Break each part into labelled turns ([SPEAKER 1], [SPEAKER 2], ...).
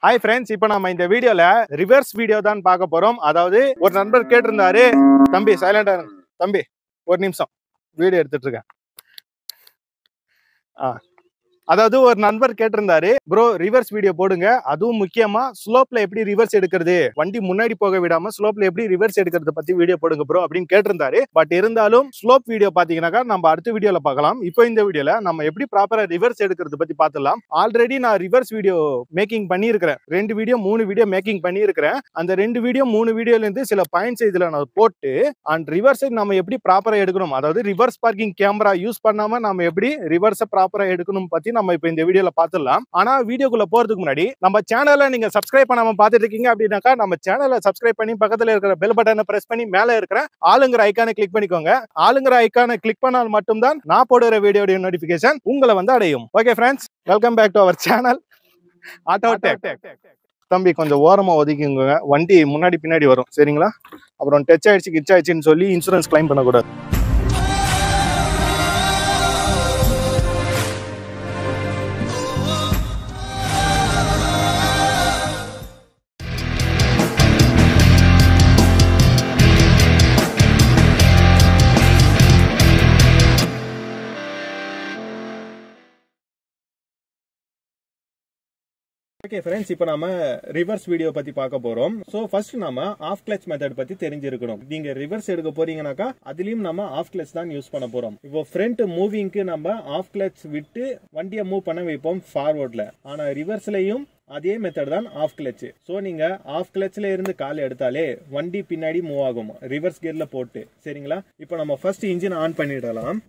[SPEAKER 1] Hi friends, இப்போ நாம இந்த வீடியோல ரிவர்ஸ் வீடியோ தான் பார்க்க போறோம். அதாவது ஒரு நண்பர் கேட்டிருந்தாரு, தம்பி சைலண்டா இருங்க. தம்பி ஒரு நிமிஷம் வீடியோ எடுத்துட்டு இருக்கேன். அதாவது ஒரு நண்பர் கேட்டிருந்தாரு, ப்ரோ ரிவர்ஸ் வீடியோ போடுங்க, அதுவும் முக்கியமா ஸ்லோப்ல எப்படி ரிவர்ஸ் எடுக்கிறது, வண்டி முன்னாடி போக விடாம ஸ்லோப்ல எப்படி ரிவர்ஸ் எடுக்கிறது பத்தி வீடியோ போடுங்க ப்ரோ அப்படின்னு கேட்டிருந்தாரு. பட் இருந்தாலும் ஸ்லோப் வீடியோ பாத்தீங்கன்னாக்கா நம்ம அடுத்த வீடியோல பார்க்கலாம். இப்போ இந்த வீடியோல நம்ம எப்படி ப்ராப்பரா ரிவர்ஸ் எடுக்கிறது பத்தி பார்த்துடலாம். ஆல்ரெடி நான் ரிவர்ஸ் வீடியோ மேக்கிங் பண்ணியிருக்கிறேன். 2 வீடியோ 3 வீடியோ மேக்கிங் பண்ணியிருக்கிறேன். அந்த 2 வீடியோ 3 வீடியோல இருந்து சில பாயிண்ட்ஸ் இதுல நான் போட்டு அண்ட் ரிவர்ஸ் நம்ம எப்படி ப்ராப்பரா எடுக்கணும், அதாவது ரிவர்ஸ் பார்க்கிங் கேமரா யூஸ் பண்ணாம நம்ம எப்படி ரிவர்ஸ் ப்ராப்பரா எடுக்கணும் பத்தி நம்ம இப்ப இந்த வீடியோல பார்த்துடலாம். ஆனா வீடியோக்குள்ள போறதுக்கு முன்னாடி நம்ம சேனலை நீங்க சப்ஸ்கிரைப் பண்ணாம பார்த்துட்டு இருக்கீங்க அப்படின்னாக்கா நம்ம சேனலை சப்ஸ்கிரைப் பண்ணி பக்கத்துல இருக்கிற பெல் பட்டனை பிரஸ் பண்ணி மேல இருக்கிற ஆளுங்கிற ஐகானை கிளிக் பண்ணிக்கோங்க. ஆளுங்கிற ஐகானை கிளிக் பண்ணால் மட்டும்தான் நான் போடுற வீடியோட நோட்டிபிகேஷன் உங்களை வந்து அடையும். Okay friends, welcome back to our channel auto tech. தம்பி கொஞ்சம் ஓரமா ஒதுக்கிங்க, வண்டி முன்னாடி பின்னாடி வரும் சரிங்களா? அப்புறம் டச் ஆயிடுச்சு கிச் ஆயிடுச்சுன்னு சொல்லி இன்சூரன்ஸ் கிளைம் பண்ணக்கூடாது. ஓகே ஃப்ரெண்ட்ஸ், இப்போ நாம ரிவர்ஸ் வீடியோ பத்தி பார்க்க போறோம். சோ ஃபர்ஸ்ட் நாம ஆஃப் கிளட்ச் மெத்தட் பத்தி தெரிஞ்சிருக்கணும். நீங்க ரிவர்ஸ் எடுக்க போறீங்கன்னாக்கா அதுலயும் நம்ம ஆஃப் கிளட்ச் தான் யூஸ் பண்ண போறோம். இப்போ ஃப்ரண்ட் மூவிங்க்கு நம்ம ஆஃப் கிளட்ச் விட்டு வண்டியை மூவ் பண்ண வைப்போம் ஃபார்வர்ட்ல. ஆனா ரிவர்ஸ்லயும் அதே மெத்தட் தான் ஆஃப் கிளட்ச். சோ நீங்க ஆஃப் கிளட்ச்ல இருந்து கால் எடுத்தாலே வண்டி பின்னாடி மூவ் ஆகும் ரிவர்ஸ் கியர்ல போட்டு. சரிங்களா? இப்போ நம்ம ஃபர்ஸ்ட் இன்ஜின் ஆன் பண்ணிடலாம்.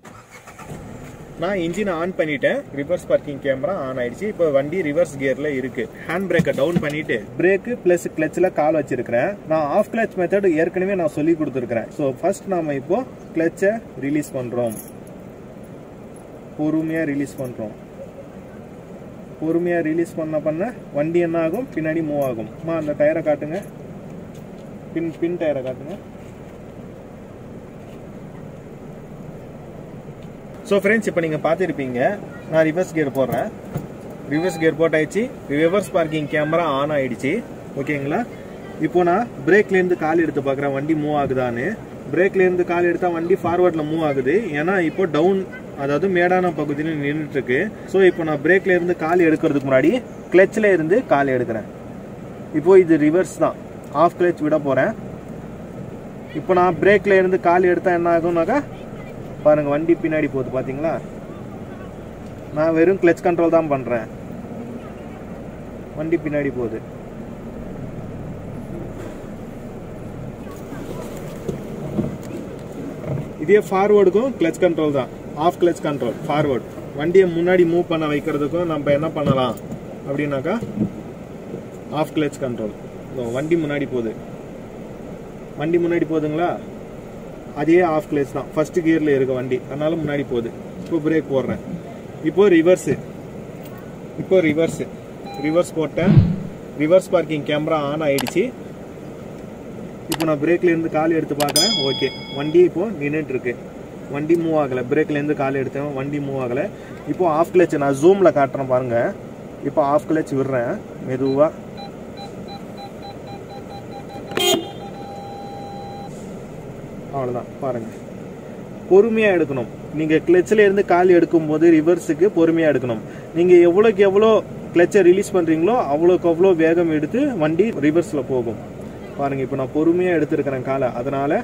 [SPEAKER 1] நான் இன்ஜினை ஆன் பண்ணிட்டேன், ரிவர்ஸ் பார்க்கிங் கேமரா ஆன் ஆயிடுச்சு. இப்போ வண்டி ரிவர்ஸ் கியர்ல இருக்கு. ஹேண்ட் பிரேக்கை டவுன் பண்ணிட்டு பிரேக் பிளஸ் கிளட்ச்ல கால் வச்சிருக்கிறேன். நான் ஆஃப் கிளட்ச் மெத்தட் ஏற்கனவே நான் சொல்லி கொடுத்துருக்கிறேன். ஸோ ஃபர்ஸ்ட் நாம இப்போ கிளட்சை ரிலீஸ் பண்றோம். பொறுமையா ரிலீஸ் பண்றோம். பொறுமையா ரிலீஸ் பண்ண வண்டி என்ன ஆகும், பின்னாடி மூவ் ஆகும். அந்த டயரை காட்டுங்க, பின் டயரை காட்டுங்க. ஸோ ஃப்ரெண்ட்ஸ், இப்போ நீங்கள் பார்த்துருப்பீங்க நான் ரிவர்ஸ் கியர் போடுறேன். ரிவர்ஸ் கியர் போட்டாயிடுச்சு, ரிவர்ஸ் பார்க்கிங் கேமரா ஆன் ஆயிடுச்சு. ஓகேங்களா? இப்போ நான் பிரேக்லேருந்து கால் எடுத்து பார்க்குறேன் வண்டி மூவ் ஆகுதான்னு. பிரேக்லேருந்து கால் எடுத்தால் வண்டி ஃபார்வர்டில் மூவ் ஆகுது. ஏன்னா இப்போ டவுன், அதாவது மேடான பகுதியில் நின்றுட்டு இருக்கு. ஸோ இப்போ நான் பிரேக்லேருந்து கால் எடுக்கிறதுக்கு முன்னாடி கிளட்சில் இருந்து கால் எடுக்கிறேன். இப்போ இது ரிவர்ஸ் தான், ஆஃப் கிளட்ச் விட போகிறேன். இப்போ நான் பிரேக்ல இருந்து கால் எடுத்தால் என்ன ஆகும்னாக்கா பாருங்க வண்டி பின்னாடி போகுது. பாத்தீங்களா? நான் வெறும் கிளட்ச் கண்ட்ரோல் தான் பண்றேன், வண்டி பின்னாடி போகுது. இதே ஃபார்வர்டுக்கும் கிளட்ச் கண்ட்ரோல் தான், ஆஃப் கிளட்ச் கண்ட்ரோல் ஃபார்வர்டு. வண்டியை முன்னாடி மூவ் பண்ண வைக்கிறதுக்கும் நம்ம என்ன பண்ணலாம் அப்படின்னாக்கா ஆஃப் கிளட்ச் கண்ட்ரோல். வண்டி முன்னாடி போகுது, வண்டி முன்னாடி போகுதுங்களா? அதே ஆஃப் கிளட்ச் தான், ஃபர்ஸ்ட் கியர்ல இருக்க வண்டி, அதனால முன்னாடி போகுது. இப்போ பிரேக் போடுறேன். இப்போ ரிவர்ஸ் போட்டேன். ரிவர்ஸ் பார்க்கிங் கேமரா ஆன் ஆயிடுச்சு. இப்போ நான் பிரேக்ல இருந்து கால் எடுத்து பார்க்குறேன். ஓகே, வண்டி இப்போ நின்றுட்டு இருக்கு, வண்டி மூவ் ஆகலை. பிரேக்ல இருந்து கால் எடுத்தேன், வண்டி மூவ் ஆகலை. இப்போ ஆஃப் கிளட்ச் நான் ஜூம்ல காட்டுறேன் பாருங்க. இப்போ ஆஃப் கிளட்ச் விடுறேன் மெதுவா. அவ்வளவுதான். பாருங்க, பொறுமையா எடுக்கணும். நீங்க கிளட்ச்ல இருந்து கால் எடுக்கும் போது ரிவர்ஸுக்கு பொறுமையா எடுக்கணும். நீங்க எவ்வளவுக்கு எவ்வளோ கிளட்சை ரிலீஸ் பண்றீங்களோ அவ்வளோக்கு அவ்வளோ வேகம் எடுத்து வண்டி ரிவர்ஸ்ல போகும். பாருங்க, இப்போ நான் பொறுமையா எடுத்திருக்கிறேன் காலை, அதனால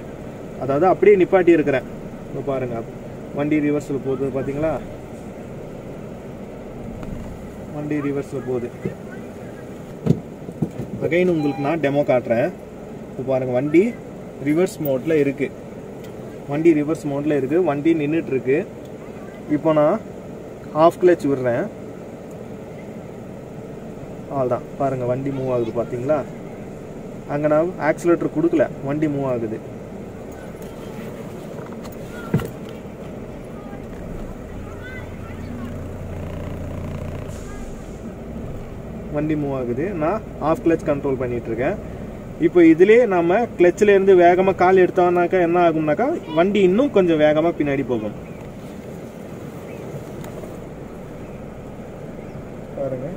[SPEAKER 1] அதாவது அப்படியே நிப்பாட்டி இருக்கிறேன். இப்போ பாருங்க வண்டி ரிவர்ஸ்ல போகுது. பாத்தீங்களா? வண்டி ரிவர்ஸ்ல போகுது. அகைன் உங்களுக்கு நான் டெமோ காட்டுறேன். இப்போ பாருங்க வண்டி ரிவர்ஸ் மோட்ல இருக்கு, வண்டி ரிவர்ஸ் மோட்ல இருக்கு, வண்டி நின்றுட்டு இருக்கு. இப்போ நான் ஆஃப் கிளட்ச் விடுறேன். அவ்வளோதான். பாருங்க வண்டி மூவ் ஆகுது. பாத்தீங்களா? அங்க நான் ஆக்சிலேட்டர் கொடுக்கல, வண்டி மூவ் ஆகுது. வண்டி மூவ் ஆகுது. நான் ஆஃப் கிளட்ச் கண்ட்ரோல் பண்ணிட்டு இருக்கேன். இப்போ இதுலயே நம்ம கிளட்ச்ல இருந்து வேகமா கால் எடுத்தோம்னாக்கா என்ன ஆகும்னாக்கா வண்டி இன்னும் கொஞ்சம் வேகமா பின்னாடி போகும். பாருங்க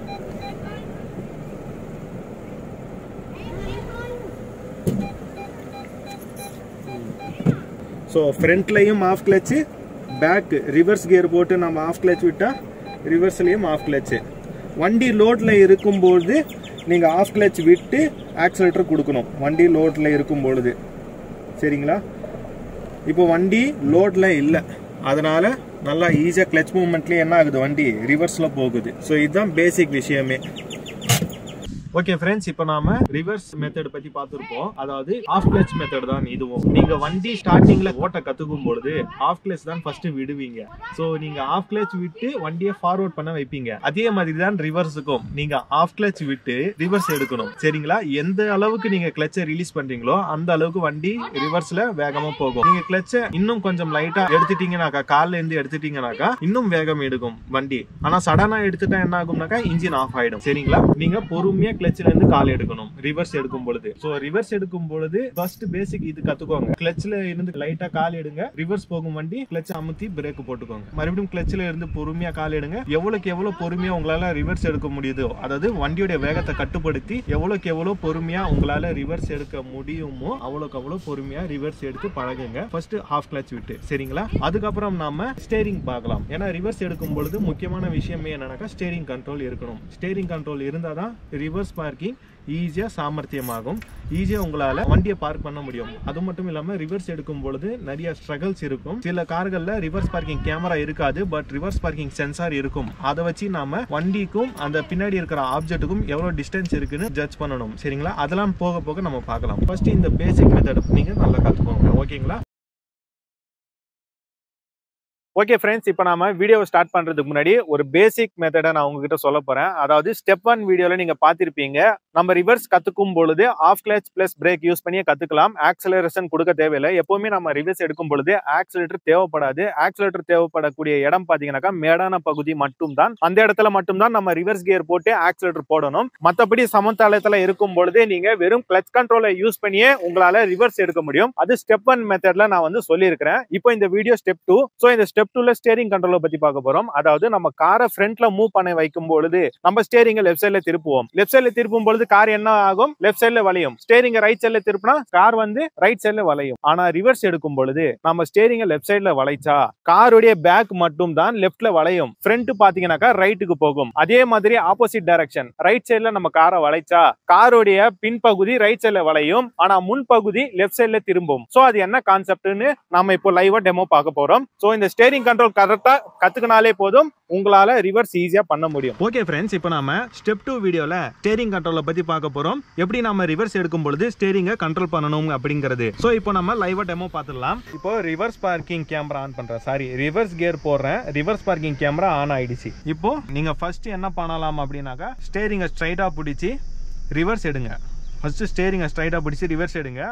[SPEAKER 1] ஸோ ஃப்ரண்ட்லையும் half clutch, back reverse gear போட்டு நம்ம ஆஃப் கிளச் விட்டா ரிவர்ஸ்லயும் ஆஃப் கிளச்சு. வண்டி லோட்ல இருக்கும்போது நீங்க ஆஃப் கிளச் விட்டு ஆக்சிலேட்டர் கொடுக்கணும் வண்டி லோட்ல இருக்கும் பொழுது. சரிங்களா? இப்போ வண்டி லோட்ல இல்லை, அதனால நல்லா ஈஸியா கிளச் மூவ்மெண்ட்லயே என்ன ஆகுது, வண்டி ரிவர்ஸ்ல போகுது. ஸோ இதுதான் பேசிக் விஷயமே. ஓகே ஃப்ரெண்ட்ஸ், இப்போ நாம ரிவர்ஸ் மெத்தட் பத்தி பார்த்திருப்போம். அதாவது ஆஃப் கிளச் மெத்தட் தான் இதுவும். நீங்க வண்டி ஸ்டார்டிங்ல ஓட்ட கத்துக்கும் பொழுது ஆஃப் கிளச் தான் ஃபர்ஸ்ட் விடுவீங்க. சோ நீங்க ஆஃப் கிளச் விட்டு வண்டியை ஃபார்வர்ட் பண்ண வைப்பீங்க. அதே மாதிரி தான் ரிவர்ஸுக்கும் நீங்க ஆஃப் கிளச் விட்டு ரிவர்ஸ் எடுக்கணும். சரிங்களா? எந்த அளவுக்கு நீங்க கிளச்சை ரிலீஸ் பண்றீங்களோ அந்த அளவுக்கு வண்டி ரிவர்ஸ்ல வேகமா போகும். நீங்க கிளச்சை இன்னும் கொஞ்சம் லைட்டா எடுத்துட்டீங்கன்னாக்கா, கால்ல இருந்து எடுத்துட்டீங்கன்னாக்கா இன்னும் வேகம் எடுக்கும் வண்டி. ஆனா சடனா எடுத்துட்டா என்ன ஆகும்னாக்கா இன்ஜின் ஆஃப் ஆயிடும். சரிங்களா? நீங்க பொறுமையா கிளச்ல இருந்து கால் எடுக்கணும் ரிவர்ஸ் எடுக்கும் பொழுது. சோ ரிவர்ஸ் எடுக்கும் பொழுது ஃபர்ஸ்ட் பேசிக் இது கத்துக்கோங்க. கிளச்ல இருந்து லைட்டா கால் எடுங்க, ரிவர்ஸ் போகும் வண்டி கிளச் அமுத்தி பிரேக் போட்டுக்கோங்க. மறுபடியும் கிளச்ல இருந்து பொறுமையா கால் எடுங்க. எவ்வளவுக்கு எவ்வளவு பொறுமையா உங்களால ரிவர்ஸ் எடுக்க முடியுதோ, அதாவது வண்டியோட வேகத்தை கட்டுப்படுத்தி எவ்வளவுக்கு எவ்வளவு பொறுமையா உங்களால ரிவர்ஸ் எடுக்க முடியுமோ அவ்வளவுக்கு அவ்வளவு பொறுமையா ரிவர்ஸ் எடுத்து பழகுங்க. ஃபர்ஸ்ட் ஹாஃப் கிளச் விட்டு. சரிங்களா? அதுக்கப்புறம் நாம ஸ்டேரிங் பார்க்கலாம். ஏன்னா ரிவர்ஸ் எடுக்கும் பொழுது முக்கியமான விஷயமே என்னன்னாக்கா ஸ்டேரிங் கண்ட்ரோல் இருக்கணும். ஸ்டேரிங் கண்ட்ரோல் இருந்தாதான் ரிவர்ஸ் பார்க்கிங் ஈஸியா சாமர்த்தியமாகும். ஈஸியா உங்களால வண்டியை பார்க் பண்ண முடியும். அது மட்டும் இல்லாம ரிவர்ஸ் எடுக்கும் பொழுது நிறைய ஸ்ட்ரகிள்ஸ் இருக்கும். சில கார்கள்ல ரிவர்ஸ் பார்க்கிங் கேமரா இருக்காது, பட் ரிவர்ஸ் பார்க்கிங் சென்சார் இருக்கும். அதை வச்சு நாம வண்டிக்கும் அந்த பின்னாடி இருக்கிற ஆப்ஜெக்ட்டுக்கும் எவ்வளவு டிஸ்டன்ஸ் இருக்குன்னு ஜட்ஜ் பண்ணணும். சரிங்களா? அதெல்லாம் போக போக நம்ம பார்க்கலாம். ஃபர்ஸ்ட் இந்த பேசிக் மெத்தட் நீங்க நல்லா கத்துக்கோங்க. ஓகேங்களா? ஓகே ஃப்ரெண்ட்ஸ், இப்போ நாம வீடியோ ஸ்டார்ட் பண்றதுக்கு முன்னாடி ஒரு பேசிக் மெத்தடை நான் உங்ககிட்ட சொல்ல போறேன். அதாவது ஸ்டெப் 1 வீடியோல நீங்க பார்த்திருப்பீங்க. நம்ம ரிவர்ஸ் கத்துக்கும் பொழுது half clutch plus brake use பண்ணியே கத்துக்கலாம். ஆக்சலரேஷன் கொடுக்க தேவையில்லை. எப்பவுமே நம்ம ரிவர்ஸ் எடுக்கும் பொழுது ஆக்சிலேட்டர் தேவைப்படாது. ஆக்சிலேட்டர் தேவைப்படக்கூடிய இடம் பாத்தீங்கன்னாக்கா மேடான பகுதி மட்டும் தான். அந்த இடத்துல மட்டும்தான் நம்ம ரிவர்ஸ் கியர் போட்டு ஆக்சிலேட்டர் போடணும். மற்றபடி சமதளத்துல இருக்கும் பொழுது நீங்க வெறும் கிளச் கண்ட்ரோலை யூஸ் பண்ணியே உங்களால ரிவர்ஸ் எடுக்க முடியும். அது ஸ்டெப் 1 மெத்தட்ல நான் வந்து சொல்லியிருக்கிறேன். இப்போ இந்த வீடியோ ஸ்டெப் 2. ஸோ இந்த ஸ்டெப் 2ல ஸ்டேரிங் கண்ட்ரோலை பத்தி பார்க்க போறோம். அதாவது நம்ம காரை ஃப்ரண்ட்ல மூவ் பண்ண வைக்கும் பொழுது நம்ம ஸ்டேரிங்கை லெஃப்ட் சைட்ல திருப்புவோம். லெஃப்ட் சைட்ல திருப்பும் பொழுது கார் என்ன ஆகும், லெஃப்ட் சைட்ல வளையும். ஸ்டேரிங்கை ரைட் சைட்ல திருப்பினா கார் வந்து ரைட் சைட்ல வளையும். ஆனா ரிவர்ஸ் எடுக்கும் பொழுது நம்ம ஸ்டேரிங்கை லெஃப்ட் சைட்ல வளைச்சா காருடைய பேக் மட்டும் தான் லெஃப்ட்ல வளையும். ஃப்ரண்ட் பாத்தீங்கன்னாக்கா ரைட்டுக்கு போகும். அதே மாதிரி ஆப்போசிட் டைரக்ஷன் ரைட் சைட்ல நம்ம காரை வளைச்சா காருடைய பின்பகுதி ரைட் சைட்ல வளையும், ஆனா முன்பகுதி லெஃப்ட் சைட்ல திரும்பும். சோ அது என்ன கான்செப்ட்னு நாம இப்போ லைவா டெமோ பார்க்க போறோம். சோ இந்த ஸ்டேரிங் கண்ட்ரோல் கரெக்டா கத்துக்கினாலே போதும், உங்களால ரிவர்ஸ் ஈஸியா பண்ண முடியும். ஓகே ஃப்ரெண்ட்ஸ், இப்போ நாம ஸ்டெப் 2 வீடியோல ஸ்டேரிங் கண்ட்ரோலை பத்தி பார்க்க போறோம். எப்படி நாம ரிவர்ஸ் எடுக்கும் பொழுது ஸ்டேரிங்கை கண்ட்ரோல் பண்ணணும் அப்படிங்கிறது. சோ இப்போ நம்ம லைவா டெமோ பார்த்துடலாம். இப்போ ரிவர்ஸ் பார்க்கிங் கேமரா ஆன் பண்றேன். சாரி, ரிவர்ஸ் கியர் போடுறேன். ரிவர்ஸ் பார்க்கிங் கேமரா ஆன் ஆயிடுச்சு. இப்போ நீங்க ஃபர்ஸ்ட் என்ன பண்ணலாம் அப்படின்னாக்கா ஸ்டேரிங்கை ஸ்ட்ரைட்டா பிடிச்சி ரிவர்ஸ் எடுங்க. ஃபர்ஸ்ட் ஸ்டேரிங்கை ஸ்ட்ரைட்டா பிடிச்சி ரிவர்ஸ் எடுங்க.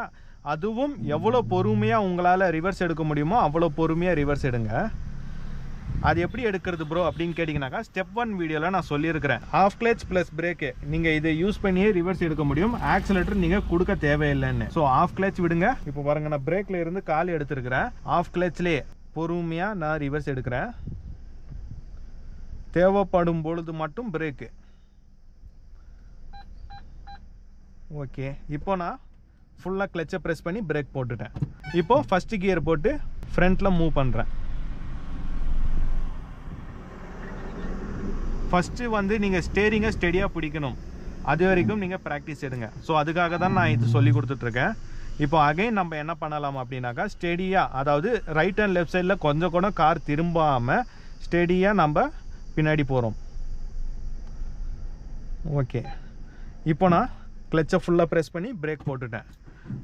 [SPEAKER 1] அதுவும் எவ்வளவு பொறுமையா உங்களால ரிவர்ஸ் எடுக்க முடியுமோ அவ்வளவு பொறுமையா ரிவர்ஸ் எடுங்க. அது எப்படி எடுக்கிறது ப்ரோ அப்படின்னு கேட்டிங்கனாக்கா ஸ்டெப் 1 வீடியோவில் நான் சொல்லியிருக்கிறேன். ஆஃப் கிளச் ப்ளஸ் பிரேக்கு நீங்கள் இதை யூஸ் பண்ணியே ரிவர்ஸ் எடுக்க முடியும். ஆக்சிலேட்டர் நீங்கள் கொடுக்க தேவையில்லைன்னு. ஸோ ஆஃப் கிளச் விடுங்க. இப்போ பாருங்க, நான் பிரேக்ல இருந்து கால் எடுத்துருக்கிறேன். ஆஃப் கிளச்லேயே பொறுமையாக நான் ரிவர்ஸ் எடுக்கிறேன். தேவைப்படும் பொழுது மட்டும் பிரேக்கு. ஓகே, இப்போ நான் ஃபுல்லாக கிளச்சை ப்ரெஸ் பண்ணி பிரேக் போட்டுட்டேன். இப்போ ஃபர்ஸ்ட் கியர் போட்டு ஃப்ரண்ட்டில் மூவ் பண்ணுறேன். ஃபர்ஸ்ட் வந்து நீங்கள் ஸ்டேரிங்கை ஸ்டெடியாக பிடிக்கணும். அது வரைக்கும் நீங்கள் ப்ராக்டிஸ் எடுங்க. ஸோ அதுக்காக தான் நான் இது சொல்லி கொடுத்துட்ருக்கேன். இப்போ அகைன் நம்ம என்ன பண்ணலாம் அப்படின்னாக்கா ஸ்டெடியாக, அதாவது ரைட் அண்ட் லெஃப்ட் சைடில் கொஞ்சம் கூட கார் திரும்பாமல் ஸ்டெடியாக நம்ம பின்னாடி போகிறோம். ஓகே, இப்போ நான் கிளச்சை ஃபுல்லாக ப்ரெஸ் பண்ணி பிரேக் போட்டுட்டேன்.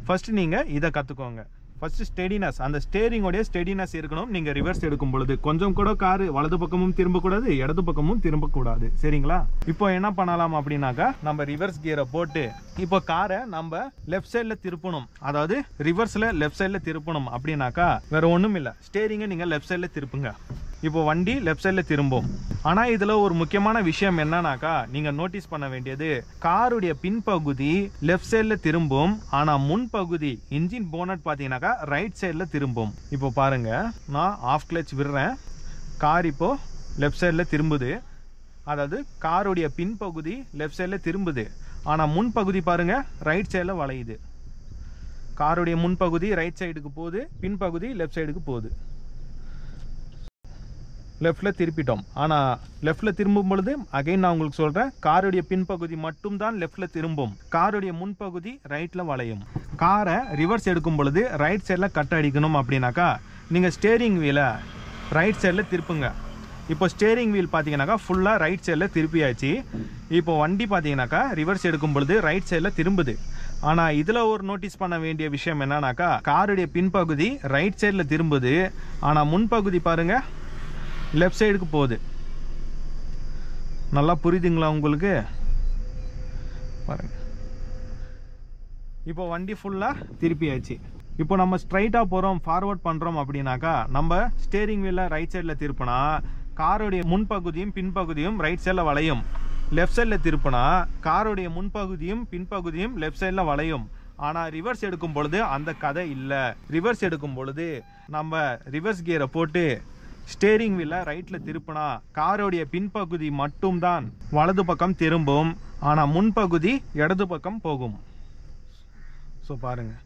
[SPEAKER 1] ஃபர்ஸ்ட் நீங்கள் இதை கற்றுக்கோங்க. ஃபர்ஸ்ட் ஸ்டெடினஸ், அந்த ஸ்டேரிங்கோடைய ஸ்டெடினஸ் இருக்கணும். நீங்க ரிவர்ஸ் எடுக்கும் பொழுது கொஞ்சம் கூட கார் வலது பக்கமும் திரும்பக்கூடாது, இடது பக்கமும் திரும்பக்கூடாது. சரிங்களா? இப்போ என்ன பண்ணலாம் அப்படின்னாக்கா நம்ம ரிவர்ஸ் கியரை போட்டு இப்போ காரை நம்ம லெஃப்ட் சைட்ல திருப்பணும். அதாவது ரிவர்ஸ்ல லெஃப்ட் சைட்ல திருப்பணும் அப்படின்னாக்கா வேற ஒண்ணும் இல்லை, ஸ்டேரிங்கை நீங்க லெஃப்ட் சைட்ல திருப்புங்க. இப்போ வண்டி லெஃப்ட் சைட்ல திரும்பும். ஆனா இதுல ஒரு முக்கியமான விஷயம் என்னன்னாக்கா நீங்க நோட்டீஸ் பண்ண வேண்டியது, காருடைய பின்பகுதி லெஃப்ட் சைட்ல திரும்பும், ஆனா முன்பகுதி இன்ஜின் போனட் பாத்தீங்கன்னாக்கா ரைட் சைட்ல திரும்பும். இப்போ பாருங்க, நான் ஆஃப் கிளச் விடுறேன். கார் இப்போ லெஃப்ட் சைட்ல திரும்புது. அதாவது காருடைய பின்பகுதி லெஃப்ட் சைட்ல திரும்புது, ஆனா முன்பகுதி பாருங்க ரைட் சைட்ல வளையுது. காருடைய முன்பகுதி ரைட் சைடுக்கு போகுது, பின்பகுதி லெஃப்ட் சைடுக்கு போகுது. லெஃப்டில் திருப்பிட்டோம். ஆனால் லெஃப்டில் திரும்பும் பொழுது அகைன் நான் உங்களுக்கு சொல்கிறேன், காருடைய பின்பகுதி மட்டும்தான் லெஃப்டில் திரும்பும், காருடைய முன்பகுதி ரைட்டில் வளையும். காரை ரிவர்ஸ் எடுக்கும் பொழுது ரைட் சைடில் கட் அடிக்கணும் அப்படின்னாக்கா நீங்கள் ஸ்டேரிங் வீலை ரைட் சைடில் திருப்புங்க. இப்போ ஸ்டேரிங் வீல் பார்த்தீங்கன்னாக்கா ஃபுல்லாக ரைட் சைடில் திருப்பியாச்சு. இப்போ வண்டி பார்த்தீங்கன்னாக்கா ரிவர்ஸ் எடுக்கும் பொழுது ரைட் சைடில் திரும்புது. ஆனால் இதில் ஒரு நோட்டீஸ் பண்ண வேண்டிய விஷயம் என்னன்னாக்கா, காருடைய பின்பகுதி ரைட் சைடில் திரும்புது, ஆனால் முன்பகுதி பாருங்கள் லெஃப்ட் சைடுக்கு போகுது. நல்லா புரியுதுங்களா உங்களுக்கு? பாருங்க, இப்போ வண்டி ஃபுல்லாக திருப்பியாச்சு. இப்போ நம்ம ஸ்ட்ரைட்டாக போகிறோம், ஃபார்வர்ட் பண்ணுறோம் அப்படின்னாக்கா நம்ம ஸ்டேரிங் வீலில் ரைட் சைடில் திருப்பினா காரோடைய முன்பகுதியும் பின்பகுதியும் ரைட் சைடில் வளையும். லெஃப்ட் சைடில் திருப்பினா காரோடைய முன்பகுதியும் பின்பகுதியும் லெஃப்ட் சைடில் வளையும். ஆனால் ரிவர்ஸ் எடுக்கும் பொழுது அந்த கதை இல்லை. ரிவர்ஸ் எடுக்கும் பொழுது நம்ம ரிவர்ஸ் கியரை போட்டு ஸ்டேரிங் வீலை ரைட்டில் திருப்பினா காரோடைய பின்பகுதி மட்டும்தான் வலது பக்கம் திரும்பும், ஆனால் முன்பகுதி இடது பக்கம் போகும். ஸோ பாருங்கள்,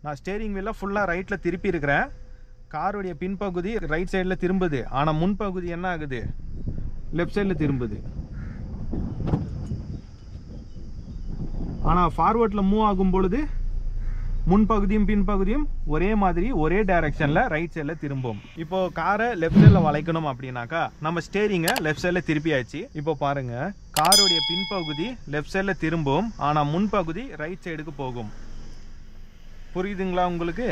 [SPEAKER 1] நான் ஸ்டேரிங் வீலை ஃபுல்லாக ரைட்டில் திருப்பி இருக்கிறேன், காரோடைய பின்பகுதி ரைட் சைடில் திரும்புது, ஆனால் முன்பகுதி என்ன ஆகுது, லெஃப்ட் சைடில் திரும்புது. ஆனால் ஃபார்வர்டில் மூவ் ஆகும் பொழுது முன்பகுதியும் பின்பகுதியும் ஒரே மாதிரி ஒரே டைரக்ஷனில் ரைட் சைடில் திரும்பும். இப்போ காரை லெஃப்ட் சைடில் வளைக்கணும் அப்படின்னாக்கா நம்ம ஸ்டேரிங்கை லெஃப்ட் சைடில் திருப்பியாச்சு. இப்போ பாருங்க, காரோடைய பின்பகுதி லெஃப்ட் சைடில் திரும்பும், ஆனால் முன்பகுதி ரைட் சைடுக்கு போகும். புரியுதுங்களா உங்களுக்கு?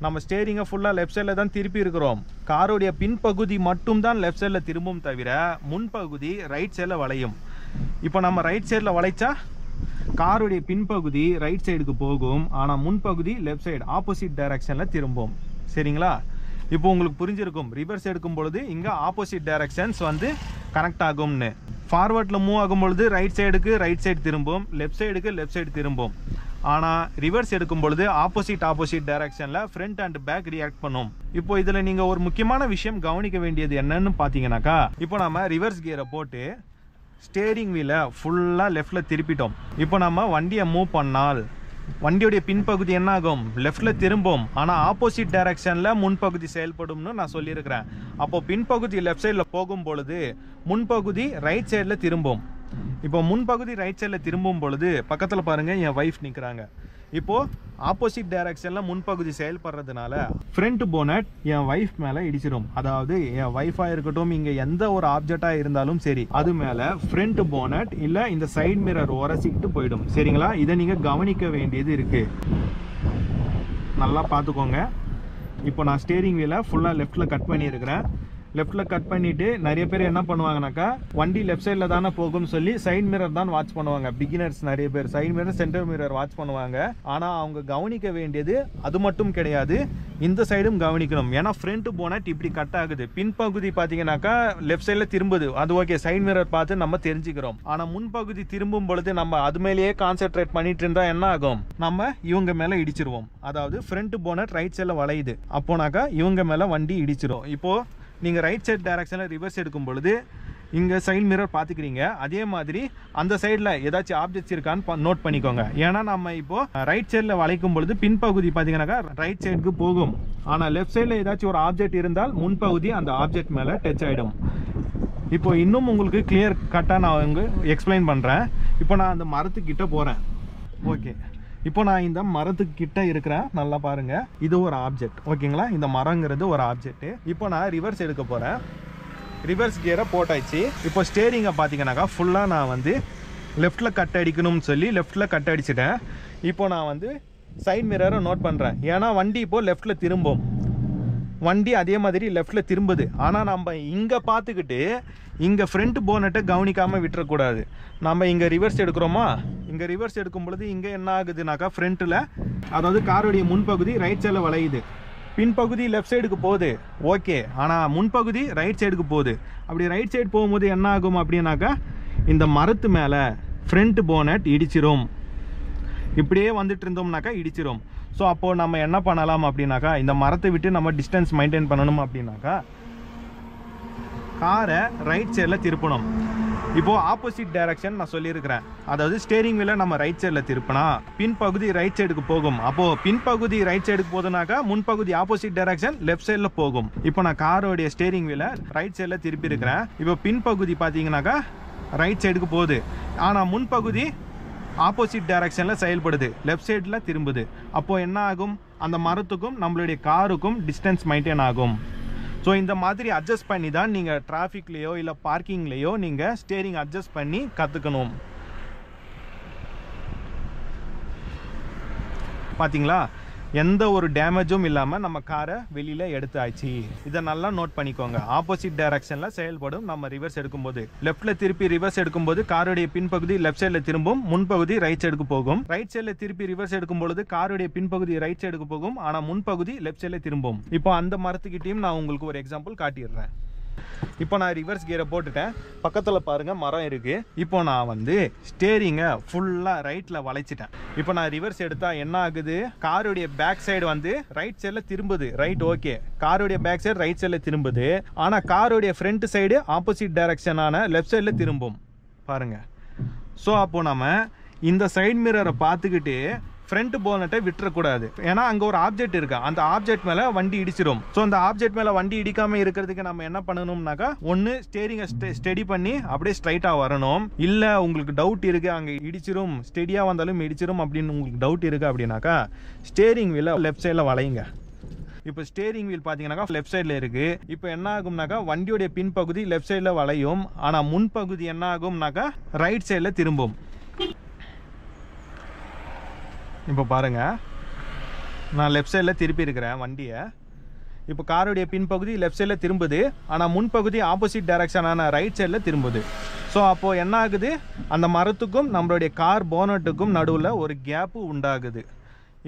[SPEAKER 1] நம்ம ஸ்டேரிங்கை ஃபுல்லாக லெஃப்ட் சைடில் தான் திருப்பி இருக்கிறோம், காரோடைய பின்பகுதி மட்டும் தான் லெஃப்ட் சைடில் திரும்பும் தவிர முன்பகுதி ரைட் சைடில் வளையும். இப்போ நம்ம ரைட் சைடில் வளைச்சா காருடைய பின்பகுதி ரைட் சைடுக்கு போகும், ஆனால் முன்பகுதி லெஃப்ட் சைடு ஆப்போசிட் டைரக்ஷனில் திரும்பும். சரிங்களா? இப்போ உங்களுக்கு புரிஞ்சிருக்கும், ரிவர்ஸ் எடுக்கும் பொழுது இங்கே ஆப்போசிட் டைரக்ஷன்ஸ் வந்து கனெக்ட் ஆகும்னு. ஃபார்வர்டில் மூவ் ஆகும் பொழுது ரைட் சைடுக்கு ரைட் சைடு திரும்பும், லெஃப்ட் சைடுக்கு லெஃப்ட் சைடு திரும்பும். ஆனால் ரிவர்ஸ் எடுக்கும் பொழுது ஆப்போசிட் டைரக்ஷனில் ஃப்ரண்ட் அண்ட் பேக் ரியாக்ட் பண்ணும். இப்போ இதில் நீங்கள் ஒரு முக்கியமான விஷயம் கவனிக்க வேண்டியது என்னன்னு பார்த்தீங்கன்னாக்கா, இப்போ நம்ம ரிவர்ஸ் கியரை போட்டு ஸ்டேரிங் வீலை ஃபுல்லாக லெஃப்டில் திருப்பிட்டோம். இப்போ நம்ம வண்டியை மூவ் பண்ணால் வண்டியோடைய பின்பகுதி என்ன ஆகும், லெஃப்டில் திரும்பும், ஆனால் ஆப்போசிட் டைரக்ஷனில் முன்பகுதி செயல்படும்னு நான் சொல்லியிருக்கிறேன். அப்போது பின்பகுதி லெஃப்ட் சைடில் போகும் பொழுது முன்பகுதி ரைட் சைடில் திரும்பும். இப்போ முன்பகுதி ரைட் சைடில் திரும்பும் பொழுது பக்கத்தில் பாருங்கள் என் ஒய்ஃப் நிற்கிறாங்க. இப்போது ஆப்போசிட் டைரக்ஷனில் முன்பகுதி செயல்படுறதுனால ஃப்ரண்ட் போனட் என் ஒய்ஃப் மேலே இடிச்சிடும். அதாவது என் ஒய்ஃபாக இருக்கட்டும், இங்கே எந்த ஒரு ஆப்ஜெக்டாக இருந்தாலும் சரி, அது மேலே ஃப்ரண்ட் போனட் இல்லை இந்த சைடு மிரர் உரசிக்கிட்டு போயிடும். சரிங்களா? இதை நீங்கள் கவனிக்க வேண்டியது இருக்குது. நல்லா பார்த்துக்கோங்க. இப்போ நான் ஸ்டேரிங் வீலை ஃபுல்லாக லெஃப்டில் கட் பண்ணியிருக்கிறேன். லெஃப்டில் கட் பண்ணிவிட்டு நிறைய பேர் என்ன பண்ணுவாங்கனாக்கா, வண்டி லெஃப்ட் சைடில் தானே போகும்னு சொல்லி சைட் மிரர் தான் வாட்ச் பண்ணுவாங்க. பிகினர்ஸ் நிறைய பேர் side mirror centre mirror watch பண்ணுவாங்க. ஆனால் அவங்க கவனிக்க வேண்டியது அது மட்டும் கிடையாது, இந்த சைடும் கவனிக்கணும். ஏன்னா ஃப்ரண்ட் போனட் இப்படி கட் ஆகுது, பின்பகுதி பார்த்தீங்கன்னாக்கா லெஃப்ட் சைடில் திரும்புது, அது ஓகே, சைட் மிரர் பார்த்து நம்ம தெரிஞ்சுக்கிறோம். ஆனால் முன்பகுதி திரும்பும் பொழுது நம்ம அது மேலேயே கான்சென்ட்ரேட் பண்ணிட்டு இருந்தால் என்ன ஆகும், நம்ம இவங்க மேலே இடிச்சிருவோம். அதாவது ஃப்ரண்ட் போனட் ரைட் சைடில் வளையுது, அப்போனாக்கா இவங்க மேலே வண்டி இடிச்சிரும். இப்போது நீங்கள் ரைட் சைட் டைரக்ஷனில் ரிவர்ஸ் எடுக்கும் பொழுது இங்கே சைட் மிரர் பார்த்துக்கிறீங்க, அதே மாதிரி அந்த சைடில் ஏதாச்சும் ஆப்ஜெக்ட்ஸ் இருக்கான்னு நோட் பண்ணிக்கோங்க. ஏன்னா நம்ம இப்போது ரைட் சைடில் வளைக்கும் பொழுது பின்பகுதி பார்த்தீங்கன்னாக்கா ரைட் சைடுக்கு போகும், ஆனால் லெஃப்ட் சைடில் ஏதாச்சும் ஒரு ஆப்ஜெக்ட் இருந்தால் முன்பகுதி அந்த ஆப்ஜெக்ட் மேலே டச் ஆகிடும். இப்போ இன்னும் உங்களுக்கு கிளியர் கட்டாக நான் உங்களுக்கு எக்ஸ்பிளைன் பண்ணுறேன். இப்போ நான் அந்த மரத்துக்கிட்ட போகிறேன். ஓகே, இப்போ நான் இந்த மரத்துக்கு கிட்ட இருக்கிறேன், நல்லா பாருங்க, இது ஒரு ஆப்ஜெக்ட். ஓகேங்களா? இந்த மரங்கிறது ஒரு ஆப்ஜெக்ட். இப்போ நான் ரிவர்ஸ் எடுக்க போகிறேன். ரிவர்ஸ் கியரை போட்டாச்சு. இப்போ ஸ்டேரிங்கை பார்த்தீங்கன்னாக்கா ஃபுல்லாக நான் வந்து லெஃப்டில் கட் அடிக்கணும்னு சொல்லி லெஃப்டில் கட் அடிச்சிட்டேன். இப்போ நான் வந்து சைட் மிரரை நோட் பண்ணுறேன். ஏன்னா வண்டி இப்போது லெஃப்டில் திரும்பும், வண்டி அதே மாதிரி லெஃப்டில் திரும்புது. ஆனால் நம்ம இங்கே பார்த்துக்கிட்டு இங்கே ஃப்ரண்ட் போனட்டை கவனிக்காமல் விட்டுறக்கூடாது. நம்ம இங்கே ரிவர்ஸ் எடுக்கிறோமா, இங்கே ரிவர்ஸ் எடுக்கும் பொழுது இங்கே என்ன ஆகுதுனாக்கா ஃப்ரண்ட்டில், அதாவது காரோடைய முன்பகுதி ரைட் சைடில் வளையுது, பின்பகுதி லெஃப்ட் சைடுக்கு போகுது, ஓகே, ஆனால் முன்பகுதி ரைட் சைடுக்கு போகுது. அப்படி ரைட் சைடு போகும்போது என்ன ஆகும் அப்படின்னாக்கா இந்த மரத்து மேலே ஃப்ரண்ட் போனட் இடிச்சிரும். இப்படியே வந்துட்டு இருந்தோம்னாக்கா இடிச்சிரும். ஸோ அப்போது நம்ம என்ன பண்ணலாம் அப்படின்னாக்கா, இந்த மரத்தை விட்டு நம்ம டிஸ்டன்ஸ் மெயின்டைன் பண்ணணும் அப்படின்னாக்கா காரை ரைட் சைடில் திருப்பணும். இப்போ ஆப்போசிட் டைரக்ஷன் நான் சொல்லியிருக்கிறேன். அதாவது ஸ்டேரிங் வீலை நம்ம ரைட் சைடில் திருப்பினா பின்பகுதி ரைட் சைடுக்கு போகும். அப்போ பின்பகுதி ரைட் சைடுக்கு போதுனாக்கா முன்பகுதி ஆப்போசிட் டைரக்ஷன் லெஃப்ட் சைடில் போகும். இப்போ நான் காரோடைய ஸ்டேரிங் வீலை ரைட் சைடில் திருப்பி இருக்கிறேன். இப்போ பின்பகுதி பார்த்தீங்கன்னாக்கா ரைட் சைடுக்கு போகுது. ஆனால் முன்பகுதி ஆப்போசிட் டைரக்ஷனில் செயல்படுது, லெஃப்ட் சைடில் திரும்புது. அப்போது என்ன ஆகும், அந்த மரத்துக்கும் நம்மளுடைய காருக்கும் டிஸ்டன்ஸ் மெயின்டைன் ஆகும். ஸோ இந்த மாதிரி அட்ஜஸ்ட் பண்ணி தான் நீங்கள் டிராஃபிக்லேயோ இல்லை பார்க்கிங்லேயோ நீங்கள் ஸ்டேரிங் அட்ஜஸ்ட் பண்ணி கற்றுக்கணும். பார்த்தீங்களா, எந்த ஒரு டேமேஜும் இல்லாமல் நம்ம காரை வெளியில் எடுத்தாச்சு. இதை நல்லா நோட் பண்ணிக்கோங்க. ஆப்போசிட் டைரக்ஷனில் செயல்படும் நம்ம ரிவர்ஸ் எடுக்கும்போது. லெஃப்ட்டில் திருப்பி ரிவர்ஸ் எடுக்கும்போது காருடைய பின்பகுதி லெஃப்ட் சைடில் திரும்பும், முன்பகுதி ரைட் சைடுக்கு போகும். ரைட் சைடில் திருப்பி ரிவர்ஸ் எடுக்கும்போது காருடைய பின்பகுதி ரைட் சைடுக்கு போகும், ஆனால் முன்பகுதி லெஃப்ட் சைடில் திரும்பும். இப்போ அந்த மரத்துக்கிட்டையும் நான் உங்களுக்கு ஒரு எக்ஸாம்பிள் காட்டிடுறேன். இப்போ நான் ரிவர்ஸ் கியரை போட்டுட்டேன். பக்கத்தில் பாருங்கள் மரம் இருக்குது. இப்போ நான் வந்து ஸ்டேரிங்கை ஃபுல்லாக ரைட்டில் வளைச்சிட்டேன். இப்போ நான் ரிவர்ஸ் எடுத்தால் என்ன ஆகுது, காருடைய பேக் சைடு வந்து ரைட் சைடில் திரும்புது. ரைட், ஓகே, காருடைய பேக் சைடு ரைட் சைடில் திரும்புது. ஆனால் காருடைய ஃப்ரண்ட் சைடு ஆப்போசிட் டைரக்ஷனான லெஃப்ட் சைடில் திரும்பும் பாருங்கள். ஸோ அப்போது நம்ம இந்த சைடு மிரரை பார்த்துக்கிட்டு ஃப்ரண்ட் போனட்டை விட்டுறக்கூடாது. ஏன்னா அங்கே ஒரு ஆப்ஜெக்ட் இருக்கு, அந்த ஆப்ஜெக்ட் மேலே வண்டி இடிச்சிடும். ஸோ அந்த ஆப்ஜெக்ட் மேலே வண்டி இடிக்காமல் இருக்கிறதுக்கு நம்ம என்ன பண்ணணும்னாக்கா, ஒன்று ஸ்டேரிங்கை ஸ்டெடி பண்ணி அப்படியே ஸ்ட்ரைட்டாக வரணும். இல்லை உங்களுக்கு டவுட் இருக்குது அங்கே இடிச்சிரும், ஸ்டெடியாக வந்தாலும் இடிச்சிரும் அப்படின்னு உங்களுக்கு டவுட் இருக்குது அப்படின்னாக்கா ஸ்டேரிங் வீலை லெஃப்ட் சைடில் வளையுங்க. இப்போ ஸ்டேரிங் வீல் பார்த்தீங்கன்னாக்கா லெஃப்ட் சைடில் இருக்குது. இப்போ என்ன ஆகும்னாக்கா வண்டியோடைய பின்பகுதி லெஃப்ட் சைடில் வளையும், ஆனால் முன்பகுதி என்ன ஆகும்னாக்கா ரைட் சைடில் திரும்பும். இப்போ பாருங்கள், நான் லெஃப்ட் சைடில் திருப்பி இருக்கிறேன் வண்டியை. இப்போ காருடைய பின்பகுதி லெஃப்ட் சைடில் திரும்புது, ஆனால் முன்பகுதி ஆப்போசிட் டைரக்ஷனான ரைட் சைடில் திரும்புது. ஸோ அப்போது என்ன ஆகுது, அந்த மரத்துக்கும் நம்மளுடைய கார் போனட்டுக்கும் நடுவில் ஒரு கேப்பு உண்டாகுது.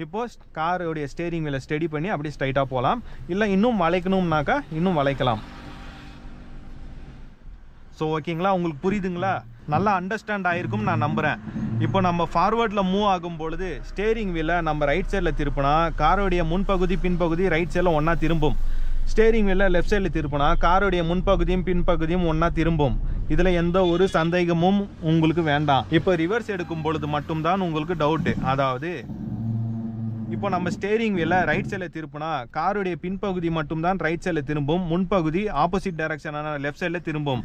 [SPEAKER 1] இப்போது காரோடைய ஸ்டேரிங் வீலை ஸ்டெடி பண்ணி அப்படியே ஸ்ட்ரைட்டாக போகலாம். இல்லை இன்னும் வளைக்கணும்னாக்கா இன்னும் வளைக்கலாம். ஸோ ஓகேங்களா, உங்களுக்கு புரியுதுங்களா? நல்லா அண்டர்ஸ்டாண்ட் ஆகிருக்கும் நான் நம்புகிறேன். இப்போ நம்ம ஃபார்வர்டில் மூவ் ஆகும் பொழுது ஸ்டேரிங் வீலை நம்ம ரைட் சைடில் திருப்பினா காரோடைய முன்பகுதி பின்பகுதி ரைட் சைடில் ஒன்றா திரும்பும். ஸ்டேரிங் வீலை லெஃப்ட் சைடில் திருப்பினா காரோடைய முன்பகுதியும் பின்பகுதியும் ஒன்றா திரும்பும். இதில் எந்த ஒரு சந்தேகமும் உங்களுக்கு வேண்டாம். இப்போ ரிவர்ஸ் எடுக்கும் பொழுது மட்டும்தான் உங்களுக்கு டவுட்டு. அதாவது இப்போ நம்ம ஸ்டேரிங் வீலை ரைட் சைடில் திருப்பினா காருடைய பின்பகுதி மட்டும்தான் ரைட் சைடில் திரும்பும், முன்பகுதி ஆப்போசிட் டைரக்ஷனான லெஃப்ட் சைடில் திரும்பும்.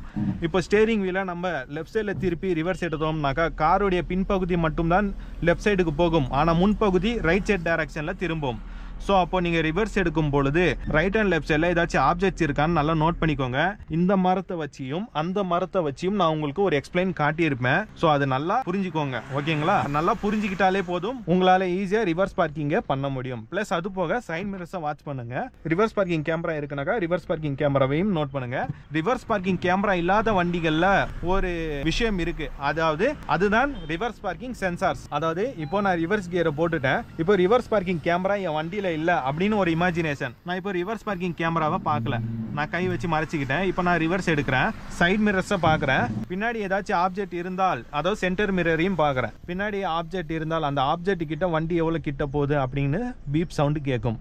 [SPEAKER 1] இப்போ ஸ்டேரிங் வீலை நம்ம லெஃப்ட் சைடில் திருப்பி ரிவர்ஸ் எடுத்தோம்னாக்கா காருடைய பின்பகுதி மட்டும்தான் லெஃப்ட் சைடுக்கு போகும், ஆனால் முன்பகுதி ரைட் சைட் டைரக்ஷனில் திரும்பும். ஸோ அப்போ நீங்கள் ரிவர்ஸ் எடுக்கும் பொழுது ரைட் அண்ட் லெஃப்ட் சைடில் ஏதாச்சும் ஆப்ஜெக்ட்ஸ் இருக்கான்னு நல்லா நோட் பண்ணிக்கோங்க. இந்த மரத்தை வச்சியும் அந்த மரத்தை வச்சியும் நான் உங்களுக்கு ஒரு எக்ஸ்பிளைன் காட்டியிருப்பேன். ஸோ அது நல்லா புரிஞ்சுக்கோங்க, ஓகேங்களா? நல்லா புரிஞ்சுக்கிட்டாலே போதும், உங்களால் ஈஸியாக ரிவர்ஸ் பார்க்கிங்கை பண்ண முடியும். ப்ளஸ் அது போக சைட் மிரர்ஸை வாட்ச் பண்ணுங்க. ரிவர்ஸ் பார்க்கிங் கேமரா இருக்குனாக்கா ரிவர்ஸ் பார்க்கிங் கேமராவையும் நோட் பண்ணுங்க. ரிவர்ஸ் பார்க்கிங் கேமரா இல்லாத வண்டிகளில் ஒரு விஷயம் இருக்கு, அதாவது அதுதான் ரிவர்ஸ் பார்க்கிங் சென்சார்ஸ். அதாவது இப்போ நான் ரிவர்ஸ் கியரை போட்டுட்டேன். இப்போ ரிவர்ஸ் பார்க்கிங் கேமரா என் வண்டியில் இல்லை அப்படின்னு ஒரு இமேஜினேஷன். நான் இப்போ ரிவர்ஸ் பார்க்கிங் கேமராவை பார்க்கல, நான் கை வச்சு மறைச்சிக்கிட்டேன். இப்போ நான் ரிவர்ஸ் எடுக்கிறேன், சைட் மிரர்ஸை பார்க்குறேன். பின்னாடி ஏதாச்சும் ஆப்ஜெக்ட் இருந்தால், அதாவது சென்டர் மிரரையும் பார்க்குறேன். பின்னாடி ஆப்ஜெக்ட் இருந்தால் அந்த ஆப்ஜெக்ட் கிட்ட வண்டி எவ்வளோ கிட்ட போகுது அப்படின்னு பீப் சவுண்டு கேட்கும்.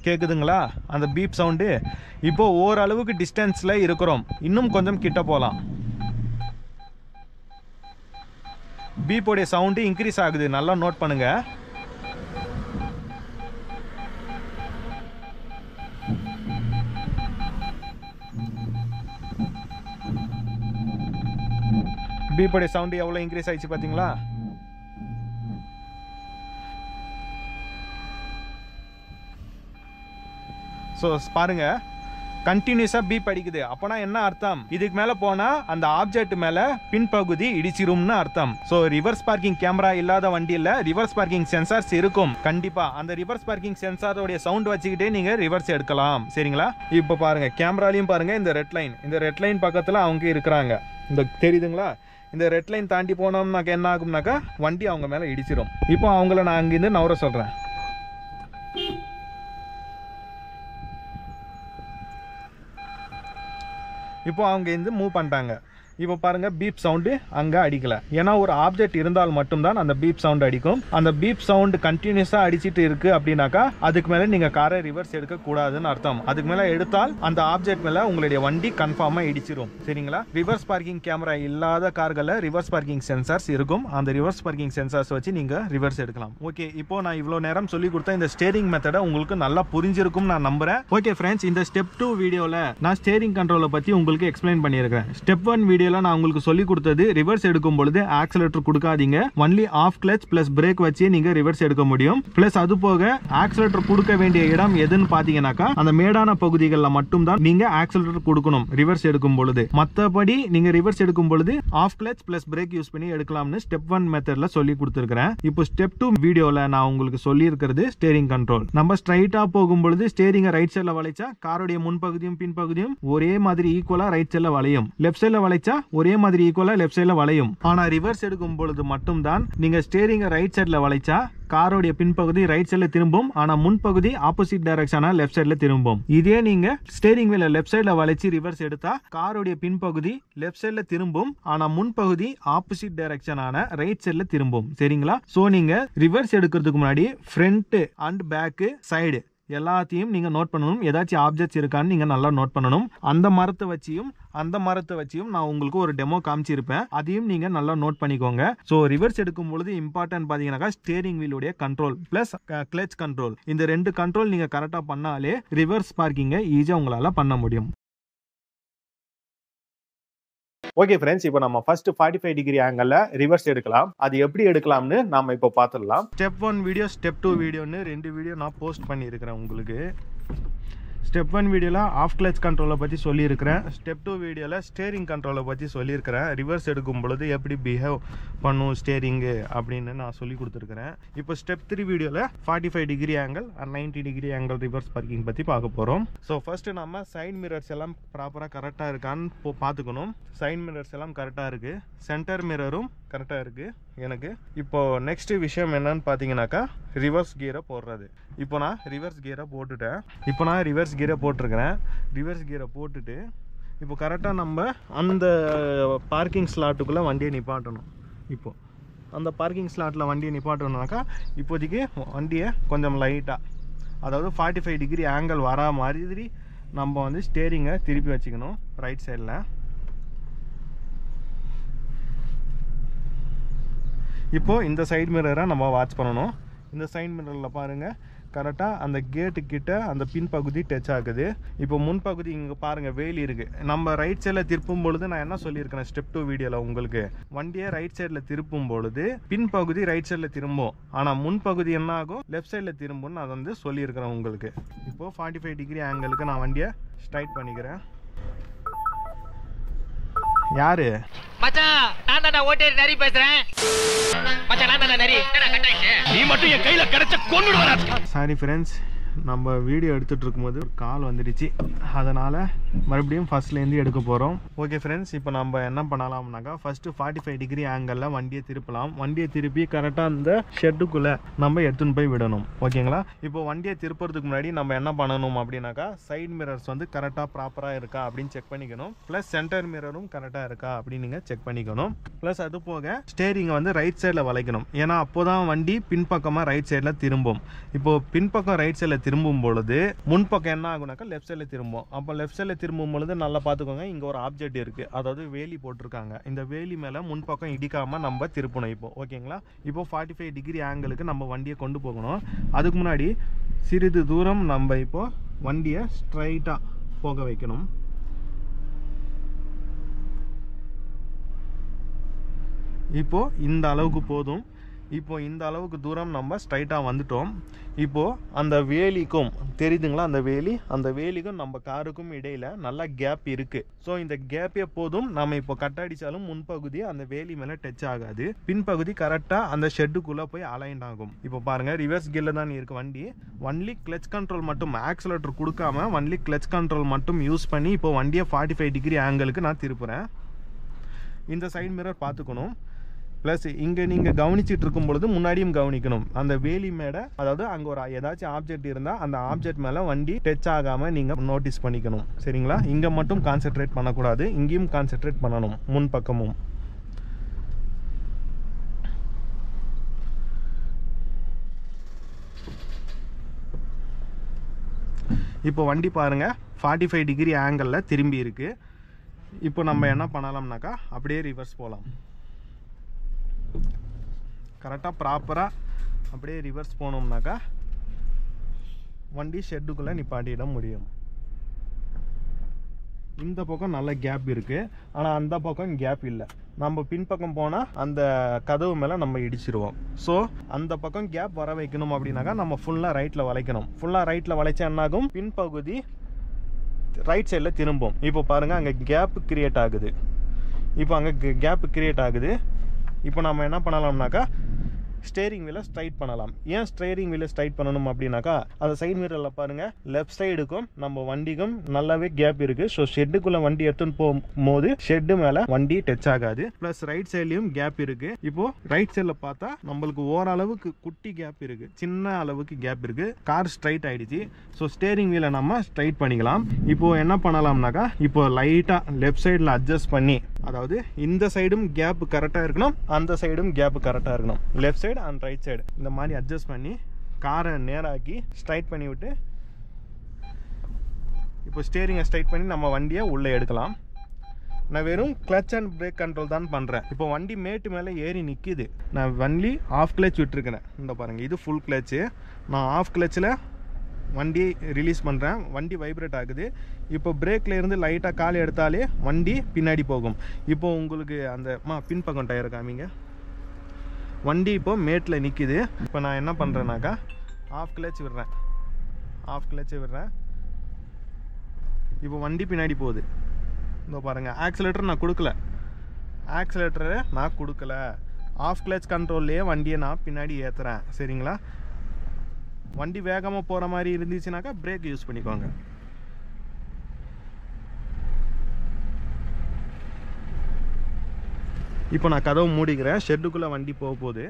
[SPEAKER 1] கேட்குதுங்களா அந்த பீப் சவுண்டு? இப்போ ஓரளவுக்கு டிஸ்டன்ஸில் இருக்கிறோம், இன்னும் கொஞ்சம் கிட்ட போகலாம். பீப்போடைய சவுண்டு இன்க்ரீஸ் ஆகுது, நல்லா நோட் பண்ணுங்க. பீப்போடைய சவுண்டு எவ்வளோ இன்க்ரீஸ் ஆயிடுச்சு பார்த்தீங்களா? ஸோ பாருங்க, கண்டினியூஸாக பீப் அடிக்குது. அப்போனா என்ன அர்த்தம், இதுக்கு மேலே போனால் அந்த ஆப்ஜெக்ட் மேலே பின்பகுதி இடிச்சிரும்னு அர்த்தம். ஸோ ரிவர்ஸ் பார்க்கிங் கேமரா இல்லாத வண்டியில் ரிவர்ஸ் பார்க்கிங் சென்சார்ஸ் இருக்கும் கண்டிப்பாக. அந்த ரிவர்ஸ் பார்க்கிங் சென்சாரோடைய சவுண்ட் வச்சுக்கிட்டே நீங்கள் ரிவர்ஸ் எடுக்கலாம், சரிங்களா? இப்போ பாருங்க, கேமராலையும் பாருங்க, இந்த ரெட் லைன் பக்கத்தில் அவங்க இருக்கிறாங்க, இந்த தெரியுதுங்களா? இந்த ரெட் லைன் தாண்டி போனோம்னாக்கா என்ன ஆகும்னாக்கா வண்டி அவங்க மேலே இடிச்சிடும். இப்போ அவங்கள நான் அங்கேருந்து நவர சொல்கிறேன். இப்போ அவங்க இருந்து மூவ் பண்ணிட்டாங்க. இப்போ பாருங்க பீப் சவுண்டு அங்கே அடிக்கல. ஏன்னா ஒரு ஆப்ஜெக்ட் இருந்தால் மட்டும்தான் அந்த பீப் சவுண்ட் அடிக்கும். அந்த பீப் சவுண்ட் கண்டினியூஸாக அடிச்சிட்டு இருக்கு அப்படின்னாக்கா அதுக்கு மேலே நீங்கள் காரை ரிவர்ஸ் எடுக்க கூடாதுன்னு அர்த்தம். அதுக்கு மேலே எடுத்தால் அந்த ஆப்ஜெக்ட் மேலே உங்களுடைய வண்டி கன்ஃபார்மாக இடிச்சிரும். சரிங்களா? ரிவர்ஸ் பார்க்கிங் கேமரா இல்லாத கார்களில் ரிவர்ஸ் பார்க்கிங் சென்சார்ஸ் இருக்கும். அந்த ரிவர்ஸ் பார்க்கிங் சென்சார்ஸ் வச்சு நீங்கள் ரிவர்ஸ் எடுக்கலாம். ஓகே, இப்போ நான் இவ்வளோ நேரம் சொல்லி கொடுத்த இந்த ஸ்டேரிங் மெத்தடை உங்களுக்கு நல்லா புரிஞ்சிருக்கும் நான் நம்புறேன். ஓகே ஃப்ரெண்ட்ஸ், இந்த ஸ்டெப் 2 வீடியோவில் நான் ஸ்டேரிங் கண்ட்ரோலை பற்றி உங்களுக்கு எக்ஸ்பிளைன் பண்ணியிருக்கேன். ஸ்டெப் 1 வீடியோவில் நான் உங்களுக்கு சொல்லி கொடுத்தது ரிவர்ஸ் எடுக்கும் பொழுது ஆக்சிலேட்டர் கொடுக்காதீங்க. Only half clutch plus brake வச்சு நீங்க ரிவர்ஸ் எடுக்க முடியும். பிளஸ் அது போக ஆக்சிலேட்டர் கொடுக்க வேண்டிய இடம் எதுன்னு பாத்தீங்கன்னாக்கா அந்த மேடான பகுதிகளில் மட்டும் தான் நீங்க ஆக்சிலேட்டர் கொடுக்கணும் ரிவர்ஸ் எடுக்கும் பொழுது. மற்றபடி நீங்க ரிவர்ஸ் எடுக்கும் பொழுது half clutch plus brake use பண்ணி எடுக்கலாம்னு ஸ்டெப் 1 மெத்தட்ல சொல்லி கொடுத்துருக்கேன். இப்போ ஸ்டெப் 2 வீடியோல நான் உங்களுக்கு சொல்லி இருக்கிறது ஸ்டேரிங் கண்ட்ரோல். நம்ம ஸ்ட்ரைட்டா போகும் பொழுது ஸ்டேரிங் ரைட் சைட்ல வளைச்சா காரோடைய முன்பகுதியும் பின்பகுதியும் ஒரே மாதிரி ஈக்குவலா ரைட் சைட்ல வளையும். லெஃப்ட் சைட்ல வளைச்சா ஒரே மாதிரி ஈக்குவலா லெஃப்ட் சைட்ல வளையும். ஆனா ரிவர்ஸ் எடுக்கும் பொழுது மட்டும் தான் நீங்க ஸ்டேரிங் ரைட் சைட்ல வளைச்சா காரோடைய பின்பகுதி ரைட் சைட்ல திரும்பும். ஆனா முன்பகுதி ஆப்போசிட் டைரக்ஷனா லெஃப்ட் சைட்ல திரும்பும். இதே நீங்க ஸ்டேரிங் வீல லெஃப்ட் சைட்ல வளைச்சு ரிவர்ஸ் எடுத்தா காரோடைய பின்பகுதி லெஃப்ட் சைட்ல திரும்பும். ஆனா முன்பகுதி ஆப்போசிட் டைரக்ஷனான ரைட் சைட்ல திரும்பும். சரிங்களா? சோ நீங்க ரிவர்ஸ் எடுக்கிறதுக்கு முன்னாடி ஃப்ரண்ட் அண்ட் பேக் சைடு எல்லாத்தையும் நீங்க நோட் பண்ணணும். ஏதாச்சும் ஆப்ஜெக்ட்ஸ் இருக்கான்னு நீங்க நல்லா நோட் பண்ணணும். அந்த மரத்தை வச்சியும் நான் உங்களுக்கு ஒரு டெமோ காமிச்சிருப்பேன். அதையும் நீங்க நல்லா நோட் பண்ணிக்கோங்க. சோ ரிவர்ஸ் எடுக்கும் பொழுது இம்பார்ட்டன்ட் பாத்தீங்கன்னா ஸ்டேரிங் வீலுடைய கண்ட்ரோல் பிளஸ் கிளட்ச் கண்ட்ரோல், இந்த 2 கண்ட்ரோல் நீங்க கரெக்டா பண்ணாலே ரிவர்ஸ் பார்க்கிங்க ஈஸியா உங்களால பண்ண முடியும். ஓகே ஃப்ரெண்ட்ஸ், இப்போ நம்ம ஃபர்ஸ்ட் 45 டிகிரி ஆங்கிள் ரிவர்ஸ் எடுக்கலாம். அது எப்படி எடுக்கலாம்னு நாம இப்போ பார்த்துடலாம். ஸ்டெப் 1 வீடியோ, ஸ்டெப் 2 வீடியோன்னு 2 வீடியோ நான் போஸ்ட் பண்ணியிருக்கிறேன் உங்களுக்கு. ஸ்டெப் 1 வீடியோவில் ஆஃப் கிளட்ச் கண்ட்ரோலை பற்றி சொல்லியிருக்கிறேன். ஸ்டெப் 2 வீடியோவில் ஸ்டேரிங் கண்ட்ரோலை பற்றி சொல்லியிருக்கிறேன். ரிவர்ஸ் எடுக்கும் பொழுது எப்படி பிஹேவ் பண்ணும் ஸ்டேரிங்கு அப்படின்னு நான் சொல்லி கொடுத்துருக்கிறேன். இப்போ ஸ்டெப் 3 வீடியோவில் 45 degree angle and 90 degree angle reverse parking பற்றி பார்க்க போகிறோம். ஸோ ஃபர்ஸ்ட்டு நம்ம சைட் மிரர்ஸ் எல்லாம் ப்ராப்பராக கரெக்டாக இருக்கான்னு பார்த்துக்கணும். சைட் மிரர்ஸ் எல்லாம் கரெக்டாக இருக்குது, சென்டர் மிரரும் கரெக்டாக இருக்குது எனக்கு. இப்போ நெக்ஸ்ட் விஷயம் என்னன்னு பார்த்தீங்கன்னாக்கா ரிவர்ஸ் கியரை போடுறது. இப்போ நான் ரிவர்ஸ் கியரை போட்டுட்டேன். இப்போ நான் ரிவர்ஸ் கியரை போட்டிருக்கிறேன். ரிவர்ஸ் கியரை போட்டுட்டு இப்போ கரெக்டாக நம்ம அந்த பார்க்கிங் ஸ்லாட்டுக்குள்ளே வண்டியை நிப்பாட்டணும். இப்போது அந்த பார்க்கிங் ஸ்லாட்டில் வண்டியை நிப்பாட்டணும்னாக்கா இப்போதைக்கு வண்டியை கொஞ்சம் லைட்டாக, அதாவது 45 டிகிரி ஆங்கிள் வரா மாதிரி நம்ம வந்து ஸ்டேரிங்கை திருப்பி வச்சுக்கணும் ரைட் சைடில். இப்போது இந்த சைட் மிரரை நம்ம வாட்ச் பண்ணணும். இந்த சைட் மிரரில் பாருங்கள் கரெக்டாக அந்த கேட்டுக்கிட்ட அந்த பின்பகுதி டச் ஆகுது. இப்போ முன்பகுதி இங்கே பாருங்கள் வேலி இருக்குது. நம்ம ரைட் சைடில் திருப்பும் பொழுது நான் என்ன சொல்லியிருக்கிறேன் ஸ்டெப் 2 வீடியோவில் உங்களுக்கு, வண்டியை ரைட் சைடில் திருப்பும் பொழுது பின்பகுதி ரைட் சைடில் திரும்பும். ஆனால் முன்பகுதி என்ன ஆகும் லெஃப்ட் சைடில் திரும்பும்னு நான் வந்து சொல்லியிருக்கிறேன் உங்களுக்கு. இப்போது 45 டிகிரி ஆங்கிளுக்கு நான் வண்டியை ஸ்ட்ரைட் பண்ணிக்கிறேன். யாரு
[SPEAKER 2] மச்சான்? நான் தான் ஓட்டேரி நரி பேசுறேன். மச்சான் நான் தான் நரி. என்னடா கட்டாயிச்சு? நீ மட்டும் என் கையில கிடைச்ச கொன்னுடுவடா.
[SPEAKER 1] சாரி ஃப்ரெண்ட்ஸ், நம்ம வீடியோ எடுத்துகிட்டு இருக்கும்போது ஒரு கால் வந்துடுச்சு, அதனால் மறுபடியும் ஃபர்ஸ்ட்லேருந்து எடுக்க போகிறோம். ஓகே ஃப்ரெண்ட்ஸ், இப்போ நம்ம என்ன பண்ணலாம்னாக்கா ஃபஸ்ட்டு 45 டிகிரி ஆங்கிளில் வண்டியை திருப்பலாம். வண்டியை திருப்பி கரெக்டாக அந்த ஷெட்டுக்குள்ளே நம்ம எடுத்துன்னு போய் விடணும். ஓகேங்களா? இப்போ வண்டியை திருப்புறதுக்கு முன்னாடி நம்ம என்ன பண்ணணும் அப்படின்னாக்கா சைட் மிரர்ஸ் வந்து கரெக்டாக ப்ராப்பராக இருக்கா அப்படின்னு செக் பண்ணிக்கணும். ப்ளஸ் சென்டர் மிரரும் கரெக்டாக இருக்கா அப்படின்னு நீங்கள் செக் பண்ணிக்கணும். ப்ளஸ் அது போக ஸ்டேரிங்கை வந்து ரைட் சைடில் வளைக்கணும். ஏன்னா அப்போ தான் வண்டி பின்பக்கமாக ரைட் சைடில் திரும்பும். இப்போது பின்பக்கம் ரைட் சைடில் திரும்பும் பொழுது முன்பக்கம் என்ன ஆகுனாக்கா லெஃப்ட் சைடில் திரும்பும். அப்போ லெஃப்ட் சைடில் திரும்பும் பொழுது நல்லா பார்த்துக்கோங்க, இங்கே ஒரு ஆப்ஜெக்ட் இருக்குது, அதாவது வேலி போட்டிருக்காங்க. இந்த வேலி மேலே முன்பக்கம் இடிக்காமல் நம்ம திருப்பணும். இப்போ ஓகேங்களா? இப்போ 45 டிகிரி ஆங்கிளுக்கு நம்ம வண்டியை கொண்டு போகணும். அதுக்கு முன்னாடி சிறிது தூரம் நம்ம இப்போ வண்டியை ஸ்ட்ரைட்டாக போக வைக்கணும். இப்போ இந்த அளவுக்கு போதும். இப்போ இந்த அளவுக்கு தூரம் நம்ம ஸ்ட்ரைட்டாக வந்துட்டோம். இப்போது அந்த வேலிக்கும் தெரியுதுங்களா, அந்த வேலிக்கும் நம்ம காருக்கும் இடையில் நல்லா கேப் இருக்குது. ஸோ இந்த கேப்பே போதும். நம்ம இப்போ கட்டடிச்சாலும் முன்பகுதி அந்த வேலி மேலே டச் ஆகாது, பின்பகுதி கரெக்டாக அந்த ஷெட்டுக்குள்ளே போய் அலைன் ஆகும். இப்போ பாருங்கள் ரிவர்ஸ் கியரில் தான் இருக்குது வண்டி. ஒன்லி கிளச் கண்ட்ரோல் மட்டும், ஆக்சிலேட்டர் கொடுக்காம ஒன்லி கிளச் கண்ட்ரோல் மட்டும் யூஸ் பண்ணி இப்போ வண்டியை 45 டிகிரி ஆங்கிளுக்கு நான் திருப்புறேன். இந்த சைட் மிரர் பார்த்துக்கணும். ப்ளஸ் இங்கே நீங்கள் கவனிச்சிட்டு இருக்கும் பொழுது முன்னாடியும் கவனிக்கணும். அந்த வேலி மேடை, அதாவது அங்கே ஒரு ஏதாச்சும் ஆப்ஜெக்ட் இருந்தால் அந்த ஆப்ஜெக்ட் மேலே வண்டி டச் ஆகாமல் நீங்கள் நோட்டீஸ் பண்ணிக்கணும். சரிங்களா? இங்கே மட்டும் கான்சென்ட்ரேட் பண்ணக்கூடாது, இங்கேயும் கான்சென்ட்ரேட் பண்ணணும், முன் பக்கமும். இப்போ வண்டி பாருங்கள் 45 டிகிரி ஆங்கிளில் திரும்பி இருக்குது. இப்போ நம்ம என்ன பண்ணலாம்னாக்கா அப்படியே ரிவர்ஸ் போகலாம். கரெக்டாக ப்ராப்பராக அப்படியே ரிவர்ஸ் போனோம்னாக்கா வண்டி ஷெட்டுக்குள்ளே நிப்பாட்டிட முடியும். இந்த பக்கம் நல்ல கேப் இருக்குது, ஆனால் அந்த பக்கம் கேப் இல்லை. நம்ம பின்பக்கம் போனால் அந்த கதவு மேலே நம்ம இடிச்சிருவோம். ஸோ அந்த பக்கம் கேப் வர வைக்கணும் அப்படின்னாக்கா நம்ம ஃபுல்லாக ரைட்டில் வளைக்கணும். ஃபுல்லாக ரைட்டில் வளைச்சா என்னாகும், பின்பகுதி ரைட் சைடில் திரும்பும். இப்போ பாருங்கள் அங்கே கேப் கிரியேட் ஆகுது. இப்போ அங்கே கேப் கிரியேட் ஆகுது. இப்போ நம்ம என்ன பண்ணலாம்னாக்கா ஸ்டேரிங் வீலை ஸ்ட்ரைட் பண்ணலாம். ஏன் ஸ்டேரிங் வீலை ஸ்ட்ரைட் பண்ணணும் அப்படின்னாக்கா அந்த சைட் மிரரில் பாருங்கள் லெஃப்ட் சைடுக்கும் நம்ம வண்டிக்கும் நல்லாவே கேப் இருக்குது. ஸோ ஷெட்டுக்குள்ளே வண்டி எடுத்துன்னு போகும்போது ஷெட்டு மேலே வண்டி டச் ஆகாது. ப்ளஸ் ரைட் சைட்லேயும் கேப் இருக்குது. இப்போது ரைட் சைடில் பார்த்தா நம்மளுக்கு ஓரளவுக்கு குட்டி கேப் இருக்குது, சின்ன அளவுக்கு கேப் இருக்குது. கார் ஸ்ட்ரைட் ஆகிடுச்சு. ஸோ ஸ்டேரிங் வீலை நம்ம ஸ்ட்ரைட் பண்ணிக்கலாம். இப்போது என்ன பண்ணலாம்னாக்கா இப்போ லைட்டாக லெஃப்ட் சைடில் அட்ஜஸ்ட் பண்ணி, அதாவது இந்த சைடும் கேப் கரெக்டாக இருக்கணும், அந்த சைடும் கேப் கரெக்டாக இருக்கணும். Left side and right side இந்த மாதிரி அட்ஜஸ்ட் பண்ணி காரை நேராக்கி ஸ்ட்ரைட் பண்ணி விட்டு இப்போ ஸ்டேரிங்கை ஸ்ட்ரைட் பண்ணி நம்ம வண்டியை உள்ளே எடுக்கலாம். நான் வெறும் கிளச் அண்ட் பிரேக் கண்ட்ரோல் தான் பண்ணுறேன். இப்போ வண்டி மேட்டு மேலே ஏறி நிற்கிது. நான் வண்டி ஆஃப் கிளச் விட்டுருக்கிறேன். இந்த பாருங்கள், இது ஃபுல் கிளச்சு. நான் ஆஃப் கிளச்சில் வண்டி ரிலீஸ் பண்ணுறேன். வண்டி வைப்ரேட் ஆகுது. இப்போ பிரேக்கில் இருந்து லைட்டாக கால் எடுத்தாலே வண்டி பின்னாடி போகும். இப்போ உங்களுக்கு அந்த பின்பக்கம் டயர் காமிங்க. வண்டி இப்போ மேட்டில் நிற்கிது. இப்போ நான் என்ன பண்ணுறேன்னாக்கா ஆஃப் கிளச் விடுறேன். ஆஃப் கிளச்சை விடுறேன். இப்போ வண்டி பின்னாடி போகுது. இந்த பாருங்கள், ஆக்சிலேட்டர் நான் கொடுக்கல. ஆக்சிலேட்டரை நான் கொடுக்கல. ஆஃப் கிளச் கண்ட்ரோல்லையே வண்டியை நான் பின்னாடி ஏற்றுறேன். சரிங்களா? வண்டி வேகமாக போகிற மாதிரி இருந்துச்சுனாக்கா பிரேக் யூஸ் பண்ணிக்கோங்க. இப்போ நான் கதவு மூடிக்கிறேன். ஷெட்டுக்குள்ளே வண்டி போக போகுது.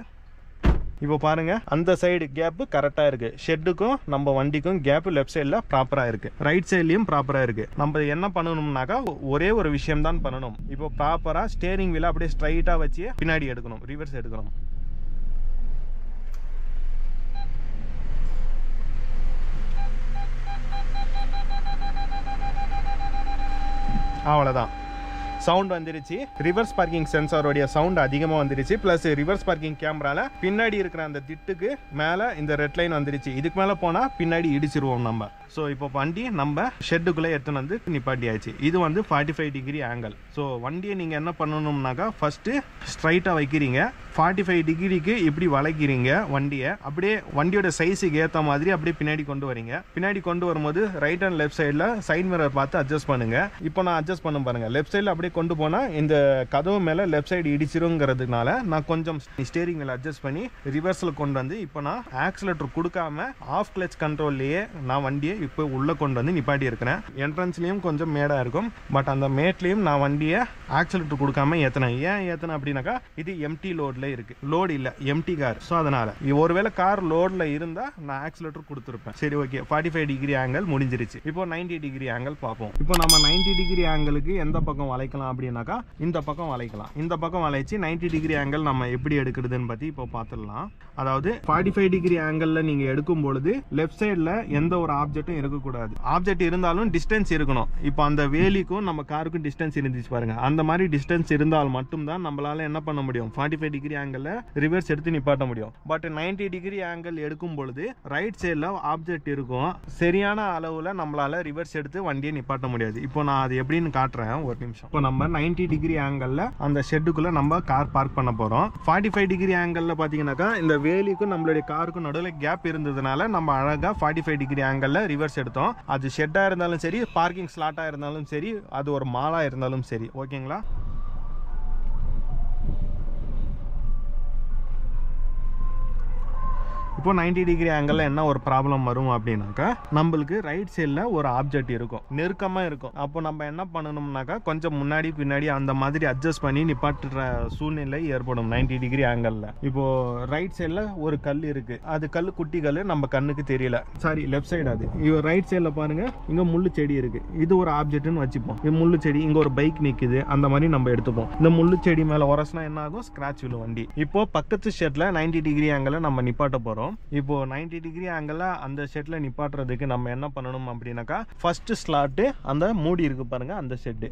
[SPEAKER 1] இப்போ பாருங்கள், அந்த சைடு கேப்பு கரெக்டாக இருக்குது. ஷெட்டுக்கும் நம்ம வண்டிக்கும் கேப்பு லெஃப்ட் சைடில் ப்ராப்பராக இருக்குது, ரைட் சைட்லேயும் ப்ராப்பராக இருக்குது. நம்ம என்ன பண்ணணும்னாக்கா ஒரே ஒரு விஷயம் தான் பண்ணணும். இப்போ ப்ராப்பராக ஸ்டேரிங் வீலை அப்படியே ஸ்ட்ரைட்டாக வச்சு பின்னாடி எடுக்கணும், ரிவர்ஸ் எடுக்கணும். அவ்வளோதான், சவுண்ட் வந்துருச்சு. ரிவர்ஸ் பார்க்கிங் சென்சாரோடைய சவுண்ட் அதிகமாக வந்துருச்சு. ப்ளஸ் ரிவர்ஸ் பார்க்கிங் கேமரால பின்னாடி இருக்கிற அந்த திட்டுக்கு மேலே இந்த ரெட் லைன் வந்துருச்சு. இதுக்கு மேலே போனால் பின்னாடி இடிச்சிருவோம் நம்ம. ஸோ இப்போ வண்டி நம்ம ஷெட்டுக்குள்ளே எடுத்துன்னு வந்து நிப்பாட்டியாச்சு. இது வந்து 45 டிகிரி ஆங்கிள். ஸோ வண்டியை நீங்கள் என்ன பண்ணணும்னாக்கா ஃபஸ்ட்டு ஸ்ட்ரைட்டாக வைக்கிறீங்க. 45 டிகிரிக்கு இப்படி வளைக்கிறீங்க வண்டியை. அப்படியே வண்டியோட சைஸுக்கு ஏற்ற மாதிரி அப்படியே பின்னாடி கொண்டு வரீங்க. பின்னாடி கொண்டு வரும்போது ரைட் அண்ட் லெஃப்ட் சைடில் சைட் மிரர் பார்த்து அட்ஜஸ்ட் பண்ணுங்க. இப்போ நான் அட்ஜஸ்ட் பண்ண பாருங்க. லெஃப்ட் சைடில் அப்படியே கொண்டு போனால் இந்த கதவு மேலே லெஃப்ட் சைடு இடிச்சிருங்கிறதுனால நான் கொஞ்சம் ஸ்டேரிங் மேலே அட்ஜஸ்ட் பண்ணி ரிவர்ஸில் கொண்டு வந்து இப்போ நான் ஆக்சிலேட்டர் கொடுக்காம ஆஃப் கிளச் கண்ட்ரோல்லையே நான் வண்டியை இப்போ உள்ளே கொண்டு வந்து நிப்பாட்டி இருக்கிறேன். என்ட்ரன்ஸ்லேயும் கொஞ்சம் மேடாக இருக்கும். பட் அந்த மேட்லேயும் நான் வண்டியை ஆக்சிலேட்டர் கொடுக்காம ஏற்றினேன். ஏன் ஏற்றினேன் அப்படின்னாக்கா இது எம்டி லோடில் இருக்குது. லோடு இல்லை, எம்டி கார். ஸோ அதனால் ஒருவேளை கார் லோடில் இருந்தால் நான் ஆக்சிலேட்டர் கொடுத்துருப்பேன். சரி, ஓகே. 45 டிகிரி ஆங்கிள் முடிஞ்சிருச்சு. இப்போ 90 டிகிரி ஆங்கிள் பார்ப்போம். இப்போ நம்ம 90 டிகிரி ஆங்கிளுக்கு எந்த பக்கம் வளைக்கலாம் அப்படின்னாக்கா இந்த பக்கம் வளைக்கலாம். இந்த பக்கம் வளைச்சு 90 டிகிரி ஆங்கிள் நம்ம எப்படி எடுக்கிறதுன்னு பற்றி இப்போ பார்த்துடலாம். அதாவது 45 டிகிரி ஆங்கிளில் நீங்கள் எடுக்கும் பொழுது லெஃப்ட் சைடில் எந்த ஒரு ஆப்ஜெக்டும் இருக்கக்கூடாது. ஆப்ஜெக்ட் இருந்தாலும் டிஸ்டன்ஸ் இருக்கணும். இப்போ அந்த வேலிக்கும் நம்ம காருக்கும் டிஸ்டன்ஸ் இருந்துச்சு பாருங்க. அந்த மாதிரி டிஸ்டன்ஸ் இருந்தால் மட்டும்தான் நம்மளால என்ன பண்ண முடியும், 45 டிகிரி ஆங்கிளில் ரிவர்ஸ் எடுத்து நிப்பாட்ட முடியும். பட் 90 டிகிரி ஆங்கிள் எடுக்கும் பொழுது ரைட் சைடில் ஆப்ஜெக்ட் இருக்கும். சரியான அளவில் நம்மளால ரிவர்ஸ் எடுத்து வண்டியை நிப்பாட்ட முடியாது. இப்போ நான் அது எப்படின்னு காட்டுறேன், ஒரு நிமிஷம். இப்போ நம்ம 90 டிகிரி ஆங்கிளில் அந்த ஷெட்டுக்குள்ள நம்ம கார் பார்க் பண்ண போறோம். 45 டிகிரி ஆங்கிளில் பார்த்தீங்கன்னாக்கா இந்த வேலிக்கும் நம்மளுடைய காருக்கும் நடுவில் கேப் இருந்ததுனால நம்ம அழகாக 45 டிகிரி ஆங்கிளில் ரிவர்ஸ் எடுத்தோம். அது ஷெட்டாக இருந்தாலும் சரி, பார்க்கிங் ஸ்லாட்டாக இருந்தாலும் சரி, அது ஒரு மாலாக இருந்தாலும் சரி. ஓகேங்களா? இப்போ 90 டிகிரி ஆங்கிள் என்ன ஒரு ப்ராப்ளம் வரும் அப்படின்னாக்கா நம்மளுக்கு ரைட் சைடில் ஒரு ஆப்ஜெக்ட் இருக்கும், நெருக்கமாக இருக்கும். அப்போ நம்ம என்ன பண்ணணும்னாக்கா கொஞ்சம் முன்னாடி பின்னாடி அந்த மாதிரி அட்ஜஸ்ட் பண்ணி நிப்பாட்டுற சூழ்நிலை ஏற்படும் 90 டிகிரி ஆங்கிளில். இப்போ ரைட் சைடில் ஒரு கல் இருக்கு, அது கல் குட்டி கல், நம்ம கண்ணுக்கு தெரியல. Sorry, left side. அது ரைட் சைடில் பாருங்க, இங்க முள்ளு செடி இருக்கு, இது ஒரு ஆப்ஜெக்ட்னு வச்சுப்போம். இது முள்ளு செடி, இங்க ஒரு பைக் நிக்குது, அந்த மாதிரி நம்ம எடுத்துப்போம். இந்த முள்ளு செடி மேல உரசினா என்ன ஆகும், ஸ்கிராச் விழும் வண்டி. இப்போ பக்கத்து ஷெட்ல 90 டிகிரி ஆங்கிள் நம்ம நிப்பாட்ட போறோம். இப்போ 90 டிகிரி ஆங்கிள் அந்த ஷெட்ல நிப்பாட்டுறதுக்கு நம்ம என்ன பண்ணணும் அப்படின்னாக்கா, ஃபர்ஸ்ட் ஸ்லாட் அந்த மூடி இருக்கு பாருங்க, அந்த ஷெட்.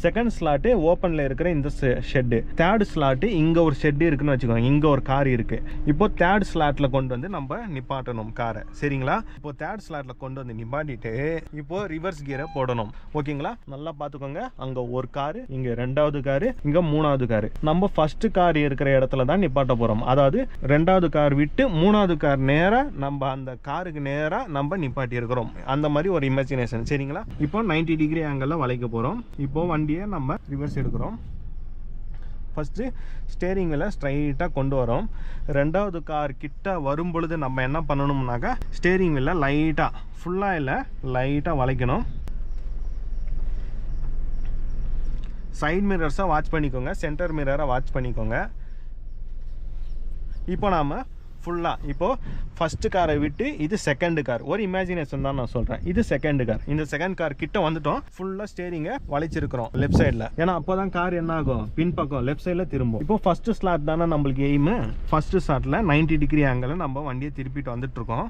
[SPEAKER 1] செகண்ட் ஸ்லாட் ஓப்பன்ல இருக்கிற இந்த ஷெட். தேர்ட் ஸ்லாட் இங்க ஒரு ஷெட் இருக்குன்னு வச்சுக்கோங்க, இங்க ஒரு கார் இருக்கு. இப்போ தேர்ட் ஸ்லாட்ல கொண்டு வந்து நம்ம நிப்பாட்டணும் காரை, சரிங்களா? இப்போ தேர்ட் ஸ்லாட்ல கொண்டு வந்து நிப்பாட்டிட்டு இப்போ ரிவர்ஸ் கியரை போடணும், ஓகேங்களா? நல்லா பாத்துக்கோங்க, அங்க ஒரு காரு, இங்க ரெண்டாவது காரு, இங்க மூணாவது காரு. நம்ம ஃபர்ஸ்ட் கார் இருக்கிற இடத்துல தான் நிப்பாட்ட போறோம். அதாவது ரெண்டாவது கார் விட்டு மூணாவது கார் நேரா நம்ம அந்த காருக்கு நேரா நம்ம நிப்பாட்டி இருக்கிறோம், அந்த மாதிரி ஒரு இமேஜினேஷன், சரிங்களா? இப்போ 90 டிகிரி ஆங்கிள் வளைக்க போறோம். இப்போ வண்டியை நம்ம ரிவர்ஸ் எடுக்கிறோம். ஃபர்ஸ்ட் ஸ்டேரிங் வீலை ஸ்ட்ரைட்டாக கொண்டு வரோம். ரெண்டாவது கார் கிட்ட வரும் பொழுது நம்ம என்ன பண்ணணும்னாக்கா, ஸ்டேரிங் வீலை லைட்டாக, ஃபுல்லாக இல்லை, லைட்டாக வளைக்கணும். சைட் மிரர்ஸை வாட்ச் பண்ணிக்கோங்க, சென்டர் மிரரை வாட்ச் பண்ணிக்கோங்க. இப்போ நாம் ஃபுல்லாக, இப்போ ஃபர்ஸ்ட் காரை விட்டு இது செகண்ட் கார், ஒரு இமேஜினேஷன் தான் நான் சொல்கிறேன். இது செகண்ட் கார், இந்த செகண்ட் கார் கிட்ட வந்துட்டோம். ஃபுல்லாக ஸ்டேரிங்கை வளைச்சிருக்கிறோம் லெஃப்ட் சைடில். ஏன்னா அப்போ தான் கார் என்ன ஆகும், பின்பக்கம் லெஃப்ட் சைடில் திரும்பும். இப்போ ஃபர்ஸ்ட் ஸ்லாட் தானே நம்மளுக்கு எய்மு. ஃபர்ஸ்ட் ஸ்லாட்டில் 90 டிகிரி ஆங்கிள் நம்ம வண்டியை திருப்பிட்டு வந்துட்டு இருக்கோம்.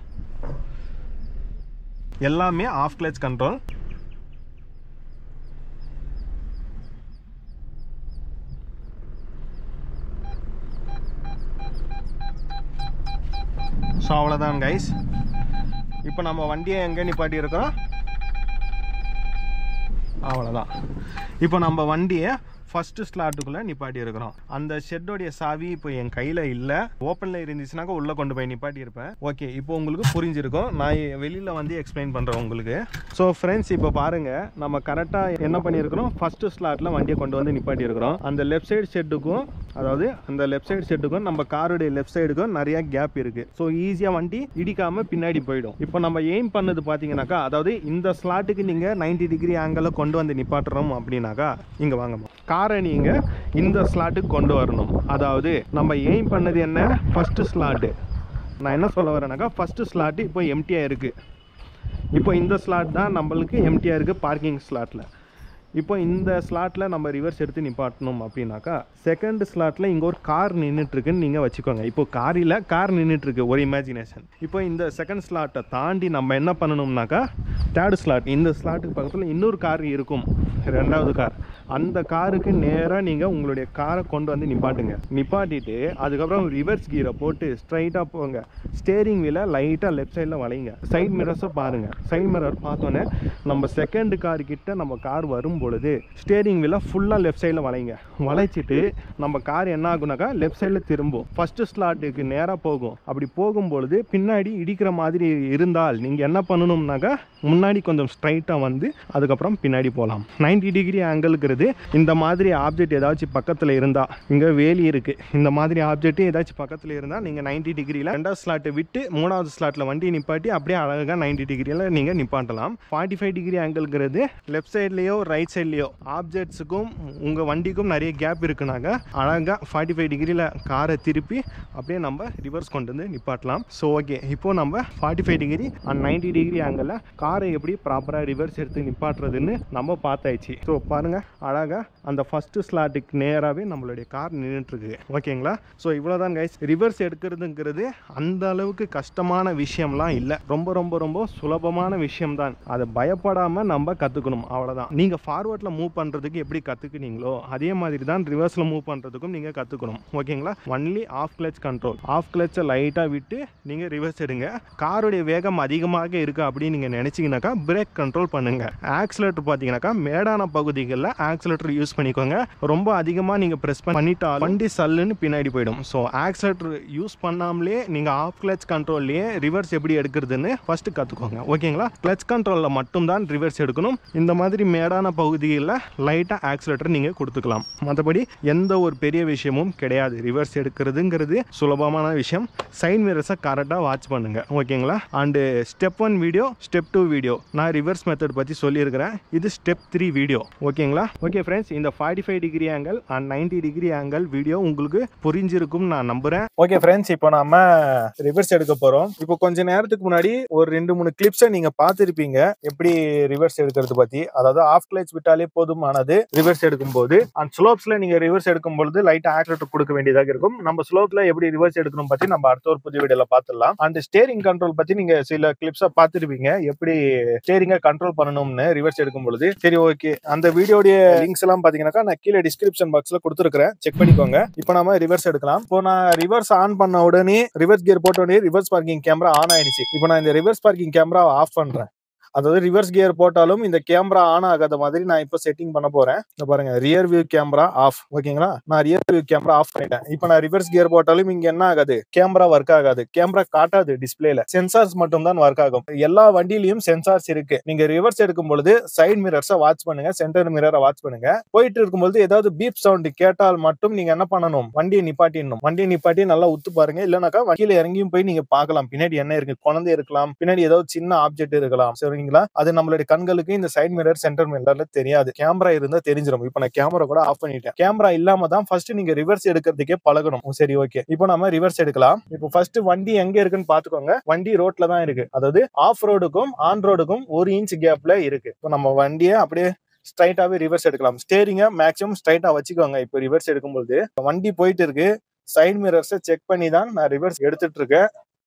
[SPEAKER 1] எல்லாமே ஆஃப் கிளட்ச் கண்ட்ரோல். ஸோ அவ்வளோதான் கைஸ். இப்போ நம்ம வண்டியை எங்கே நிப்பாட்டி இருக்கிறோம், அவ்வளோதான். இப்போ நம்ம வண்டியை ஃபர்ஸ்ட் ஸ்லாட்டுக்குள்ளே நிப்பாட்டி இருக்கிறோம். அந்த ஷெட்டோடைய சாவி இப்போ என் கையில் இல்லை, ஓப்பனில் இருந்துச்சுனாக்கா உள்ளே கொண்டு போய் நிப்பாட்டி இருப்பேன். ஓகே, இப்போ உங்களுக்கு புரிஞ்சிருக்கும். நான் வெளியில் வந்து எக்ஸ்பிளைன் பண்ணுறேன் உங்களுக்கு. ஸோ ஃப்ரெண்ட்ஸ், இப்போ பாருங்கள், நம்ம கரெக்டாக என்ன பண்ணியிருக்கிறோம், ஃபர்ஸ்ட் ஸ்லாட்டில் வண்டியை கொண்டு வந்து நிப்பாட்டி இருக்கிறோம். அந்த லெஃப்ட் சைடு ஷெட்டுக்கும், அதாவது அந்த லெஃப்ட் சைடு ஷெட்டுக்கும் நம்ம காருடைய லெஃப்ட் சைடுக்கும் நிறைய கேப் இருக்குது. ஸோ ஈஸியாக வண்டி இடிக்காமல் பின்னாடி போயிடும். இப்போ நம்ம எய்ம் பண்ணது பார்த்தீங்கன்னாக்கா, அதாவது இந்த ஸ்லாட்டுக்கு நீங்கள் 90 டிகிரி ஆங்கிளில் கொண்டு வந்து நிப்பாட்டுறோம் அப்படின்னாக்கா, இங்கே வாங்கம்மா, காரை நீங்கள் இந்த ஸ்லாட்டுக்கு கொண்டு வரணும். அதாவது நம்ம எய்ம் பண்ணது என்ன, ஃபர்ஸ்ட் ஸ்லாட்டு. நான் என்ன சொல்ல வரேன்னாக்கா, ஃபர்ஸ்ட் ஸ்லாட்டு இப்போ எம்டியாக இருக்குது. இப்போ இந்த ஸ்லாட் தான் நம்மளுக்கு எம்டியாக இருக்குது பார்க்கிங் ஸ்லாட்டில். இப்போ இந்த ஸ்லாட்டில் நம்ம ரிவர்ஸ் எடுத்து நிப்பாட்டணும் அப்படின்னாக்கா, செகண்ட் ஸ்லாட்டில் இங்கே ஒரு கார் நின்றுட்டுருக்குன்னு நீங்கள் வச்சுக்கோங்க. இப்போ கார் நின்றுட்டுருக்கு, ஒரு இமேஜினேஷன். இப்போ இந்த செகண்ட் ஸ்லாட்டை தாண்டி நம்ம என்ன பண்ணணும்னாக்கா, தேர்ட் ஸ்லாட், இந்த ஸ்லாட்டுக்கு பக்கத்தில் இன்னொரு கார் இருக்கும், ரெண்டாவது கார். அந்த காருக்கு நேராக நீங்கள் உங்களுடைய காரை கொண்டு வந்து நிப்பாட்டிட்டு அதுக்கப்புறம் ரிவர்ஸ் கீரை போட்டு ஸ்ட்ரைட்டாக போங்க. ஸ்டேரிங் வீலை லைட்டாக லெஃப்ட் சைடில் வளைங்க. சைட் மிரர்ஸை பாருங்கள். சைட் மிரர் பார்த்தோன்னே நம்ம செகண்ட் கார் கிட்ட நம்ம கார் வரும் பொழுது ஸ்டேரிங் வீலை ஃபுல்லாக லெஃப்ட் சைடில் வளைச்சிட்டு நம்ம கார் என்ன ஆகுனாக்கா லெஃப்ட் சைடில் திரும்பும். ஃபர்ஸ்ட் ஸ்லாட்டுக்கு நேராக போகும். அப்படி போகும்பொழுது பின்னாடி இடிக்கிற மாதிரி இருந்தால் நீங்கள் என்ன பண்ணணும்னாக்கா, முன்னாடி கொஞ்சம் ஸ்ட்ரைட்டாக வந்து அதுக்கப்புறம் பின்னாடி போகலாம். 90 டிகிரி ஆங்கிள்ங்கிறது இந்த மாதிரி ஆப்ஜெக்ட் ஏதாச்சும் பக்கத்தில் இருந்தால், இங்கே வேலி இருக்குது, இந்த மாதிரி ஆப்ஜெக்ட் ஏதாச்சும் பக்கத்தில் இருந்தால் நீங்கள் 90 டிகிரியில் ரெண்டாவது ஸ்லாட்டை விட்டு மூணாவது ஸ்லாட்டில் வண்டி நிப்பாட்டி அப்படியே அழகாக 90 டிகிரியில் நீங்கள் நிப்பாட்டலாம். 45 டிகிரி ஆங்கிள்ங்கிறது லெஃப்ட் சைட்லேயோ ரைட் சைட்லேயோ ஆப்ஜெக்ட்ஸுக்கும் உங்கள் வண்டிக்கும் நிறைய கேப் இருக்குனாங்க, அழகாக 45 டிகிரியில் காரை திருப்பி அப்படியே நம்ம ரிவர்ஸ் கொண்டு வந்து நிப்பாட்டலாம். ஸோ ஓகே, இப்போது நம்ம 45 டிகிரி அண்ட் 90 டிகிரி ஆங்கிளில் காரை எப்படி ப்ராப்பராக ரிவர்ஸ் எடுத்து நிப்பாட்டுறதுன்னு நம்ம பார்த்தாச்சு. ஸோ பாருங்கள், அழகாக அந்த ஃபர்ஸ்ட் ஸ்லாட்டுக்கு நேராகவே நம்மளுடைய கார் நின்றுட்டுருக்கு. ஓகேங்களா? ஸோ இவ்வளோதான் கைஸ். ரிவர்ஸ் எடுக்கிறதுங்கிறது அந்த அளவுக்கு கஷ்டமான விஷயம்லாம் இல்லை, ரொம்ப ரொம்ப ரொம்ப சுலபமான விஷயம்தான். அதை பயப்படாமல் நம்ம கற்றுக்கணும், அவ்வளோதான். நீங்கள் ஃபார்வர்டில் மூவ் பண்ணுறதுக்கு எப்படி கற்றுக்குனீங்களோ அதே மாதிரி தான் ரிவர்ஸில் மூவ் பண்ணுறதுக்கும் நீங்கள் கற்றுக்கணும். ஓகேங்களா? Only half clutch control. Half கிளட்சை லைட்டாக விட்டு நீங்கள் ரிவர்ஸ் எடுங்க. காருடைய வேகம் அதிகமாக இருக்குது அப்படின்னு நீங்கள் நினச்சிங்கனாக்கா பிரேக் கண்ட்ரோல் பண்ணுங்கள். ஆக்சிலேட்டர் பார்த்தீங்கன்னாக்கா மேடான பகுதிகளில் ஆக்சிலேட்டர் யூஸ் பண்ணிக்கோங்க. ரொம்ப அதிகமாக நீங்கள் ப்ரெஸ் பண்ணிட்டாலும் வண்டி சல்லுன்னு பின்னாடி போயிடும். ஸோ ஆக்சிலேட்டர் யூஸ் பண்ணாமலே நீங்கள் ஆஃப் கிளச் கண்ட்ரோல்லையே ரிவர்ஸ் எப்படி எடுக்கிறதுன்னு ஃபர்ஸ்ட் கற்றுக்கோங்க. ஓகேங்களா? கிளச் கண்ட்ரோலில் மட்டும்தான் ரிவர்ஸ் எடுக்கணும். இந்த மாதிரி மேடான பகுதியில் லைட்டாக ஆக்சிலேட்டர் நீங்கள் கொடுத்துக்கலாம். மற்றபடி எந்த ஒரு பெரிய விஷயமும் கிடையாது. ரிவர்ஸ் எடுக்கிறதுங்கிறது சுலபமான விஷயம். சைட் மிரர்ஸை கரெக்டாக வாட்ச் பண்ணுங்க. ஓகேங்களா? And step 1 video, step 2 video நான் ரிவர்ஸ் மெத்தட் பற்றி சொல்லியிருக்கிறேன். இது ஸ்டெப் 3 வீடியோ. ஓகேங்களா? ஓகே ஃப்ரெண்ட்ஸ், இந்த 45 degree angle and 90 degree angle video உங்களுக்கு புரிஞ்சிருக்கும் நான் நம்புறேன். ஓகே ஃப்ரெண்ட்ஸ், இப்போ நாம ரிவர்ஸ் எடுக்க போறோம். இப்போ கொஞ்ச நேரத்துக்கு முன்னாடி ஒரு 2-3 கிளிப்ஸை நீங்க பார்த்திருப்பீங்க எப்படி ரிவர்ஸ் எடுக்கிறது பத்தி. அதாவது ஆஃப் கிளச் விட்டாலே போதுமானது ரிவர்ஸ் எடுக்கும் போது. அண்ட் ஸ்லோப்ஸ்ல நீங்க ரிவர்ஸ் எடுக்கும் பொழுது லைட்டா ஆக்சிலேட்டர் கொடுக்க வேண்டியதாக இருக்கும். நம்ம ஸ்லோப்ல எப்படி ரிவர்ஸ் எடுக்கணும் பத்தி நம்ம அடுத்த ஒரு புதிய வீடியோல பார்த்துடலாம். அண்ட் ஸ்டேரிங் கண்ட்ரோல் பத்தி நீங்க சில கிளிப்ஸை பார்த்திருப்பீங்க எப்படி ஸ்டேரிங்கை கண்ட்ரோல் பண்ணணும்னு ரிவர்ஸ் எடுக்கும் பொழுது. சரி, ஓகே, அந்த வீடியோடைய லிங்க்ஸ் எல்லாம் பாத்தீங்கன்னா நான் கீழே டிஸ்கிரிப்ஷன் பாக்ஸ்ல கொடுத்துருக்கேன், செக் பண்ணிக்கோங்க. இப்போ நாம ரிவர்ஸ் எடுக்கலாம். இப்போ நான் ரிவர்ஸ் ஆன் பண்ண உடனே ரிவர்ஸ் கியர் போட்ட உடனே ரிவர்ஸ் பார்க்கிங் கேமரா ஆன் ஆயிடுச்சு. இப்போ நான் இந்த ரிவர்ஸ் பார்க்கிங் கேமரா ஆஃப் பண்றேன். அதாவது ரிவர்ஸ் கியர் போட்டாலும் இந்த கேமரா ஆன் ஆகாத மாதிரி நான் இப்போ செட்டிங் பண்ண போறேன். பாருங்க, ரியர் வியூ கேமரா ஆஃப். ஓகேங்களா? நான் ரியர் வியூ கேமரா ஆஃப் பண்ணிட்டேன். இப்போ நான் ரிவர்ஸ் கியர் போட்டாலும் இங்க என்ன ஆகாது, கேமரா ஒர்க் ஆகாது. கேமரா காட்டாது டிஸ்பிளேல. சென்சார்ஸ் மட்டும் தான் ஒர்க் ஆகும். எல்லா வண்டியிலயும் சென்சார்ஸ் இருக்கு. நீங்க ரிவர்ஸ் எடுக்கும் பொழுது சைட் மிரர்ஸை வாட்ச் பண்ணுங்க, சென்டர் மிரரை வாட்ச் பண்ணுங்க. போயிட்டு இருக்கும்போது ஏதாவது பீப் சவுண்ட் கேட்டால் மட்டும் நீங்க என்ன பண்ணணும், வண்டியை நிப்பாட்டிடணும். வண்டியை நிப்பாட்டி நல்லா உத்து பாருங்க. இல்லைனாக்கா வண்டியில இறங்கியும் போய் நீங்க பார்க்கலாம் பின்னாடி என்ன இருக்கு. குழந்தை இருக்கலாம், பின்னாடி ஏதாவது சின்ன ஆப்ஜெக்ட் இருக்கலாம். சரி, அது நம்மளுடைய கண்களுக்கு இந்த சைட் மிரர் சென்டர் மிரர்ல தெரியாது. கேமரா இருந்தா தெரிஞ்சிடும். இப்போ நான் கேமரா கூட ஆஃப் பண்ணிட்டேன். கேமரா இல்லாம தான் ஃபர்ஸ்ட் நீங்க ரிவர்ஸ் எடுக்கிறதுக்கே பழகணும். சரி, ஓகே, இப்போ நம்ம ரிவர்ஸ் எடுக்கலாம். இப்போ ஃபர்ஸ்ட் வண்டி எங்க இருக்குன்னு பாத்துக்கோங்க. வண்டி ரோட்ல தான் இருக்கு. அதாவது ஆஃப் ரோடுக்கும் ஆன் ரோடுக்கும் 1 இன்ச் கேப்ல இருக்கு. இப்போ நம்ம வண்டியை அப்படியே ஸ்ட்ரைட்டாவே ரிவர்ஸ் எடுக்கலாம். ஸ்டேரிங்கை மேக்ஸிமம் ஸ்ட்ரைட்டா வச்சுக்கோங்க. இப்போ ரிவர்ஸ் எடுக்கும்போது வண்டி போயிட்டு இருக்கு. சைட் மிரர்ஸை செக் பண்ணி தான் நான் ரிவர்ஸ் எடுத்துட்டு இருக்கேன்.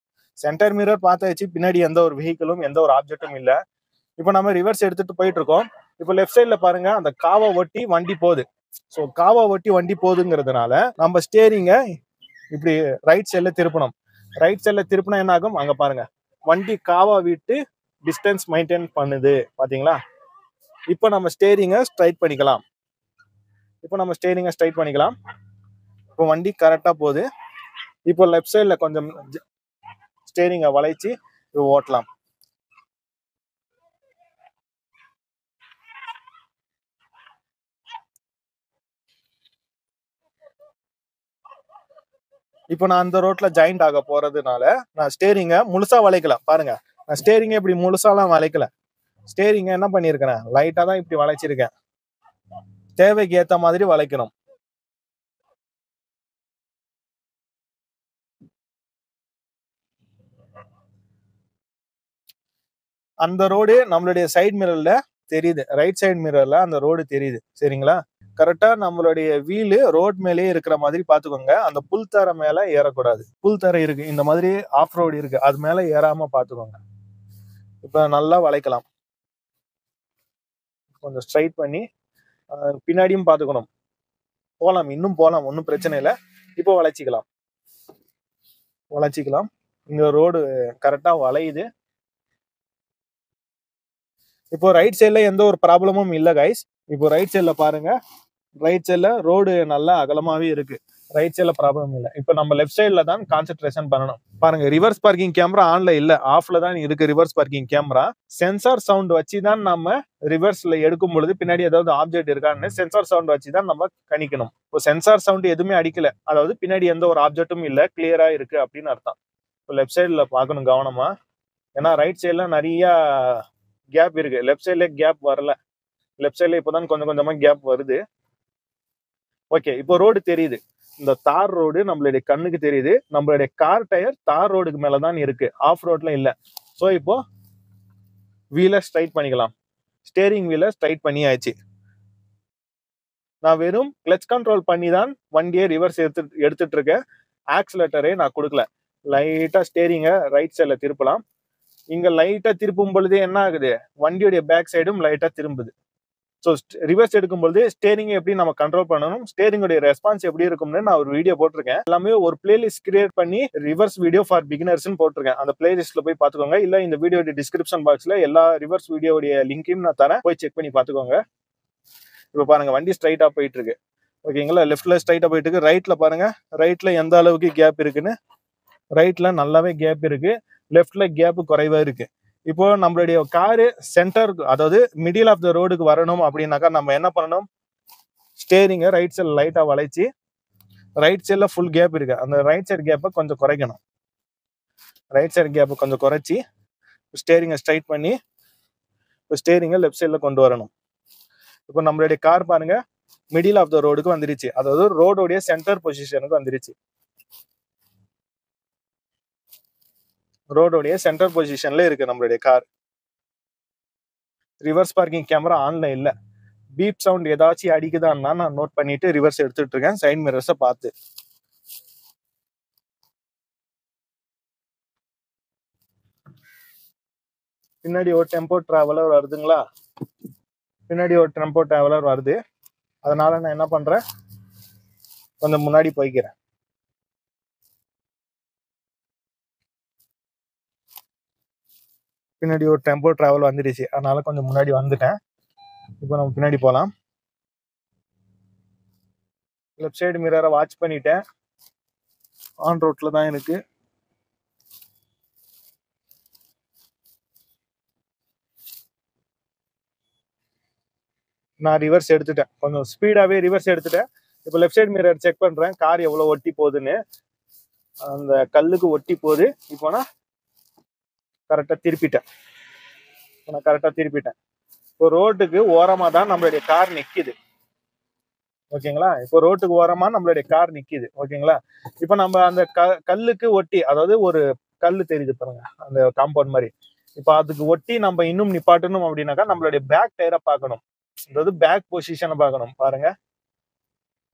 [SPEAKER 1] சென்டர் மிரர் பார்த்தாச்சு, பின்னாடி எந்த ஒரு வெஹிக்கிளும் எந்த ஒரு ஆப்ஜெக்டும் இல்ல. இப்போ நம்ம ரிவர்ஸ் எடுத்துட்டு போயிட்டு இருக்கோம். இப்போ லெஃப்ட் சைட்ல பாருங்க, அந்த காவா ஒட்டி வண்டி போகுது. ஸோ காவா ஒட்டி வண்டி போகுதுங்கிறதுனால நம்ம ஸ்டேரிங்கை இப்படி ரைட் சைட்ல திருப்பணும். ரைட் சைட்ல திருப்பினா என்ன ஆகும், அங்க பாருங்க வண்டி காவா விட்டு டிஸ்டன்ஸ் மெயின்டைன் பண்ணுது. பாத்தீங்களா? இப்போ நம்ம ஸ்டேரிங்கை ஸ்ட்ரைட் பண்ணிக்கலாம். இப்போ வண்டி கரெக்டா போகுது. இப்போ லெஃப்ட் சைட்ல கொஞ்சம் ஸ்டேரிங்கை வளைச்சு ஓட்டலாம். இப்போ நான் அந்த ரோட்ல ஜாயிண்ட் ஆக போறதுனால நான் ஸ்டேரிங்கை முழுசா வளைக்கலாம். பாருங்க, நான் ஸ்டேரிங்கை இப்படி முழுசாலாம் வளைக்கல. ஸ்டேரிங்கை என்ன பண்ணிருக்கிறேன், லைட்டா தான் இப்படி வளைச்சிருக்கேன். தேவைக்கு ஏத்த மாதிரி வளைக்கணும். அந்த ரோடு நம்மளுடைய சைட் மிரர்ல தெரியுது. ரைட் சைடு மிரர்ல அந்த ரோடு தெரியுது. சரிங்களா? கரெக்டா நம்மளுடைய வீலு ரோட் மேலேயே இருக்கிற மாதிரி பாத்துக்கோங்க. அந்த புல் தரை மேல ஏறக்கூடாது. புல் தரை இருக்கு, இந்த மாதிரி ஆஃப் ரோடு இருக்கு, அது மேல ஏறாம பாத்துக்கோங்க. இப்ப நல்லா வளைக்கலாம். கொஞ்சம் ஸ்ட்ரைட் பண்ணி பின்னாடியும் பாத்துக்கணும். போலாம், இன்னும் போலாம், ஒன்றும் பிரச்சனை இல்லை. இப்போ வளைச்சிக்கலாம். இங்க ரோடு கரெக்டா வளையுது. இப்போ ரைட் சைட்ல எந்த ஒரு ப்ராப்ளமும் இல்லை கைஸ். இப்போ ரைட் சைட்ல பாருங்க, ரைட் சைட்ல ரோடு நல்லா அகலமாவே இருக்கு. ரைட் சைட்ல ப்ராப்ளம் இல்லை. இப்போ நம்ம லெஃப்ட் சைட்ல தான் கான்சென்ட்ரேஷன் பண்ணணும். பாருங்க, ரிவர்ஸ் பார்க்கிங் கேமரா ஆன்ல இல்ல, ஆஃப்ல தான் இருக்கு. Reverse parking camera sensor sound வச்சு தான் நம்ம ரிவர்ஸ்ல எடுக்கும் பொழுது பின்னாடி ஏதாவது ஆப்ஜெக்ட் இருக்கான்னு சென்சார் சவுண்ட் வச்சு தான் நம்ம கணிக்கணும். இப்போ சென்சார் சவுண்ட் எதுவுமே அடிக்கல, அதாவது பின்னாடி எந்த ஒரு ஆப்ஜெக்டும் இல்ல, கிளியரா இருக்கு அப்படின்னு அர்த்தம். இப்போ லெஃப்ட் சைட்ல பார்க்கணும் கவனமா. ஏன்னா ரைட் சைட்ல நிறைய கேப் இருக்கு, லெஃப்ட் சைட்ல கேப் வரல. லெஃப்ட் சைட்ல இப்போதான் கொஞ்சம் கொஞ்சமா கேப் வருது. ஓகே, இப்போ ரோடு தெரியுது. இந்த தார் ரோடு நம்மளுடைய கண்ணுக்கு தெரியுது. நம்மளுடைய கார் டயர் தார் ரோடுக்கு மேலதான் இருக்கு, ஆஃப் ரோட்ல இல்ல. ஸோ இப்போ வீலை ஸ்ட்ரைட் பண்ணிக்கலாம். ஸ்டேரிங் வீலை ஸ்ட்ரைட் பண்ணி ஆயிடுச்சு. நான் வெறும் கிளச் கண்ட்ரோல் பண்ணி தான் வண்டியை ரிவர்ஸ் எடுத்துட்டு இருக்கேன். ஆக்சிலேட்டரே நான் கொடுக்கல. லைட்டா ஸ்டேரிங்கை ரைட் சைட்ல திருப்பலாம். இங்க லைட்டா திருப்பும் பொழுது என்ன ஆகுது, வண்டியுடைய பேக் சைடும் லைட்டா திரும்புது. ஸோ ரிவர்ஸ் எடுக்கும் பொழுது ஸ்டேரிங்கை எப்படி நம்ம கண்ட்ரோல் பண்ணணும், ஸ்டேரிங்கோடைய ரெஸ்பான்ஸ் எப்படி இருக்கும்னு நான் ஒரு வீடியோ போட்டிருக்கேன். எல்லாமே ஒரு பிளேலிஸ்ட் கிரியேட் பண்ணி ரிவர்ஸ் வீடியோ ஃபார் பிகினர்ஸ்னு போட்டிருக்கேன். அந்த பிளேலிஸ்ட்ல போய் பாத்துக்கோங்க. இல்ல இந்த வீடியோட டிஸ்கிரிப்ஷன் பாக்ஸ்ல எல்லா ரிவர்ஸ் வீடியோடைய லிங்கையும் நான் தரேன், போய் செக் பண்ணி பாத்துக்கோங்க. இப்போ பாருங்க வண்டி ஸ்ட்ரைட்டா போயிட்டு இருக்கு. ஓகேங்களா, லெஃப்ட்ல ஸ்ட்ரைட்டா போயிட்டு இருக்கு. ரைட்ல பாருங்க, ரைட்ல எந்த அளவுக்கு கேப் இருக்குன்னு. ரைட்ல நல்லாவே கேப் இருக்கு, லெஃப்ட்ல கேப் குறைவா இருக்கு. இப்போ நம்மளுடைய காரு சென்டர், அதாவது மிடில் ஆஃப் த ரோடுக்கு வரணும் அப்படின்னாக்கா நம்ம என்ன பண்ணணும், ஸ்டேரிங்கை ரைட் சைடு லைட்டா வளைச்சு, ரைட் சைட்ல ஃபுல் கேப் இருக்கு, அந்த ரைட் சைடு கேப்பை கொஞ்சம் குறைக்கணும். ரைட் சைடு கேப்பை கொஞ்சம் குறைச்சி ஸ்டேரிங்கை ஸ்ட்ரைட் பண்ணி இப்போ ஸ்டேரிங்கை லெஃப்ட் சைட்ல கொண்டு வரணும். இப்போ நம்மளுடைய கார் பாருங்க மிடில் ஆஃப் த ரோடுக்கு வந்துருச்சு, அதாவது ரோடோடைய சென்டர் பொசிஷனுக்கு வந்துருச்சு. ரோடோடைய சென்டர் பொசிஷன்ல இருக்கு நம்மளுடைய கார். ரிவர்ஸ் பார்க்கிங் கேமரா ஆன்ல இல்ல. பீப் சவுண்ட் ஏதாச்சும் அடிக்குதான்னா நான் நோட் பண்ணிட்டு ரிவர்ஸ் எடுத்துட்டு இருக்கேன் சைட் மிரர்ஸை பார்த்து. பின்னாடி ஒரு டெம்போ டிராவலர் வருதுங்களா, பின்னாடி ஒரு டெம்போ டிராவலர் வருது. அதனால நான் என்ன பண்றேன், கொஞ்சம் முன்னாடி போய்க்கிறேன். பின்னாடி ஒரு டெம்போ டிராவல் வந்துடுச்சு, அதனால கொஞ்சம் முன்னாடி வந்துட்டேன். இப்போ நம்ம பின்னாடி போகலாம். லெஃப்ட் சைடு மிரரை வாட்ச் பண்ணிட்டேன், ஆன் ரோட்ல தான் இருக்கு. நான் ரிவர்ஸ் எடுத்துட்டேன், கொஞ்சம் ஸ்பீடாவே ரிவர்ஸ் எடுத்துட்டேன். இப்போ லெஃப்ட் சைடு மிரர் செக் பண்றேன், கார் எவ்வளவு ஒட்டி போகுதுன்னு. அந்த கல்லுக்கு ஒட்டி போகுது. இப்போ நான் கரெக்டா திருப்பிட்டேன். இப்போ ரோட்டுக்கு ஓரமா தான் நம்மளுடைய கார் நிக்குது. ஓகேங்களா, இப்போ ரோட்டுக்கு ஓரமா நம்மளுடைய கார் நிக்குது. ஓகேங்களா, இப்போ நம்ம அந்த கல்லுக்கு ஒட்டி, அதாவது ஒரு கல்லு தெரியுது பாருங்க அந்த காம்பவுண்ட் மாதிரி, இப்போ அதுக்கு ஒட்டி நம்ம இன்னும் நிப்பாட்டணும் அப்படின்னாக்கா நம்மளுடைய பேக் டயரை பார்க்கணும், அதாவது பேக் பொசிஷனை பார்க்கணும். பாருங்க,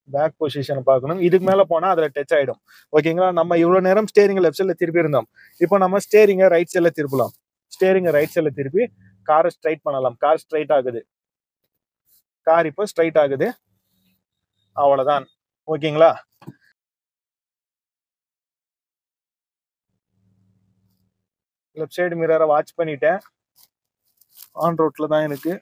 [SPEAKER 1] பேக் பொசிஷனை பார்க்கணும். இதுக்கு மேல போனா அதுல டச் ஆயிடும். ஓகேங்களா, நம்ம இவ்வளவு நேரம் ஸ்டேரிங் லெஃப்ட் சைட்ல திருப்பி இருந்தோம், இப்போ நம்ம ஸ்டேரிங்கை ரைட் சைட்ல திருப்பலாம். ஸ்டேரிங்கை ரைட் சைட்ல திருப்பி காரை ஸ்ட்ரைட் பண்ணலாம். கார் ஸ்ட்ரைட் ஆகுது, கார் இப்போ ஸ்ட்ரைட் ஆகுது. அவ்வளவுதான். ஓகேங்களா, லெஃப்ட் சைடு மிரரை வாட்ச் பண்ணிட்டேன், ஆன் ரோட்ல தான் இருக்கு.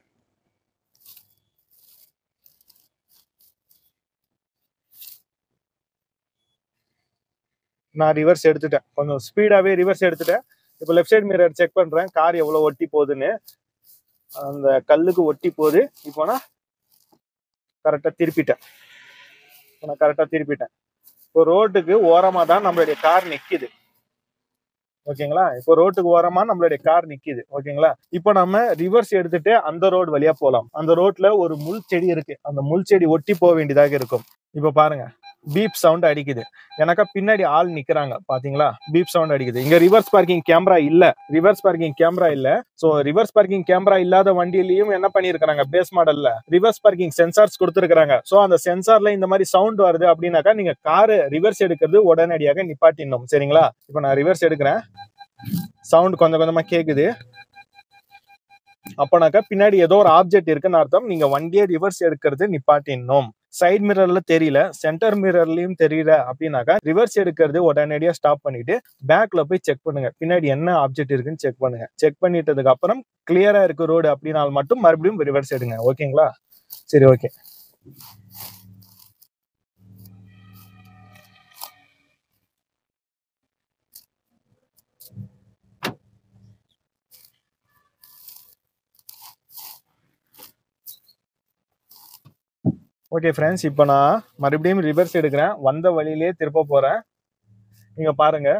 [SPEAKER 1] நான் ரிவர்ஸ் எடுத்துட்டேன், கொஞ்சம் ஸ்பீடாவே ரிவர்ஸ் எடுத்துட்டேன். இப்போ லெஃப்ட் சைடு மிரர் செக் பண்றேன், கார் எவ்வளவு ஒட்டி போகுதுன்னு. அந்த கல்லுக்கு ஒட்டி போகுது. இப்போ நான் கரெக்டா திருப்பிட்டேன். இப்போ ரோட்டுக்கு ஓரமா தான் நம்மளுடைய கார் நிக்குது. ஓகேங்களா, இப்போ ரோட்டுக்கு ஓரமா நம்மளுடைய கார் நிக்குது. ஓகேங்களா, இப்போ நம்ம ரிவர்ஸ் எடுத்துட்டு அந்த ரோடு வழியா போலாம். அந்த ரோட்ல ஒரு முள் செடி இருக்கு, அந்த முள் செடி ஒட்டி போக வேண்டியதாக இருக்கும். இப்போ பாருங்க, பீப் சவுண்ட் அடிக்குது. எனக்கா பின்னாடி ஆள் நிக்கிறாங்க பாத்தீங்களா, பீப் சவுண்ட் அடிக்குது. இங்க ரிவர்ஸ் பார்க்கிங் கேமரா இல்ல. சோ ரிவர்ஸ் பார்க்கிங் கேமரா இல்லாத வண்டியிலயும் என்ன பண்ணிருக்காங்க, பேஸ் மாடல்ல ரிவர்ஸ் பார்க்கிங் சென்சார்ஸ் கொடுத்துருக்காங்க. சோ அந்த சென்சார்ல இந்த மாதிரி சவுண்ட் வருது அப்படின்னாக்கா நீங்க காரு ரிவர்ஸ் எடுக்கிறது உடனடியாக நிப்பாட்டிடணும். சரிங்களா, இப்போ நான் ரிவர்ஸ் எடுக்கிறேன், சவுண்ட் கொஞ்சம் கொஞ்சமா கேக்குது. அப்பனாக்கா பின்னாடி ஏதோ ஒரு ஆப்ஜெக்ட் இருக்குன்னு அர்த்தம், நீங்க வண்டியை ரிவர்ஸ் எடுக்கிறது நிப்பாட்டிடணும். சைட் மிரர்ல தெரியல, சென்டர் மிரர்லயும் தெரியல அப்படின்னாக்கா ரிவர்ஸ் எடுக்கிறது உடனடியா ஸ்டாப் பண்ணிட்டு பேக்ல போய் செக் பண்ணுங்க, பின்னாடி என்ன ஆப்ஜெக்ட் இருக்குன்னு செக் பண்ணுங்க. செக் பண்ணிட்டதுக்கு அப்புறம் கிளியரா இருக்கு ரோடு அப்படின்னாலும் மட்டும் மறுபடியும் ரிவர்ஸ் எடுங்க. ஓகேங்களா, சரி ஓகே. ஓகே ஃப்ரெண்ட்ஸ், இப்போ நான் மறுபடியும் ரிவர்ஸ் எடுக்கிறேன், வந்த வழியிலேயே திருப்ப போறேன். நீங்க பாருங்க,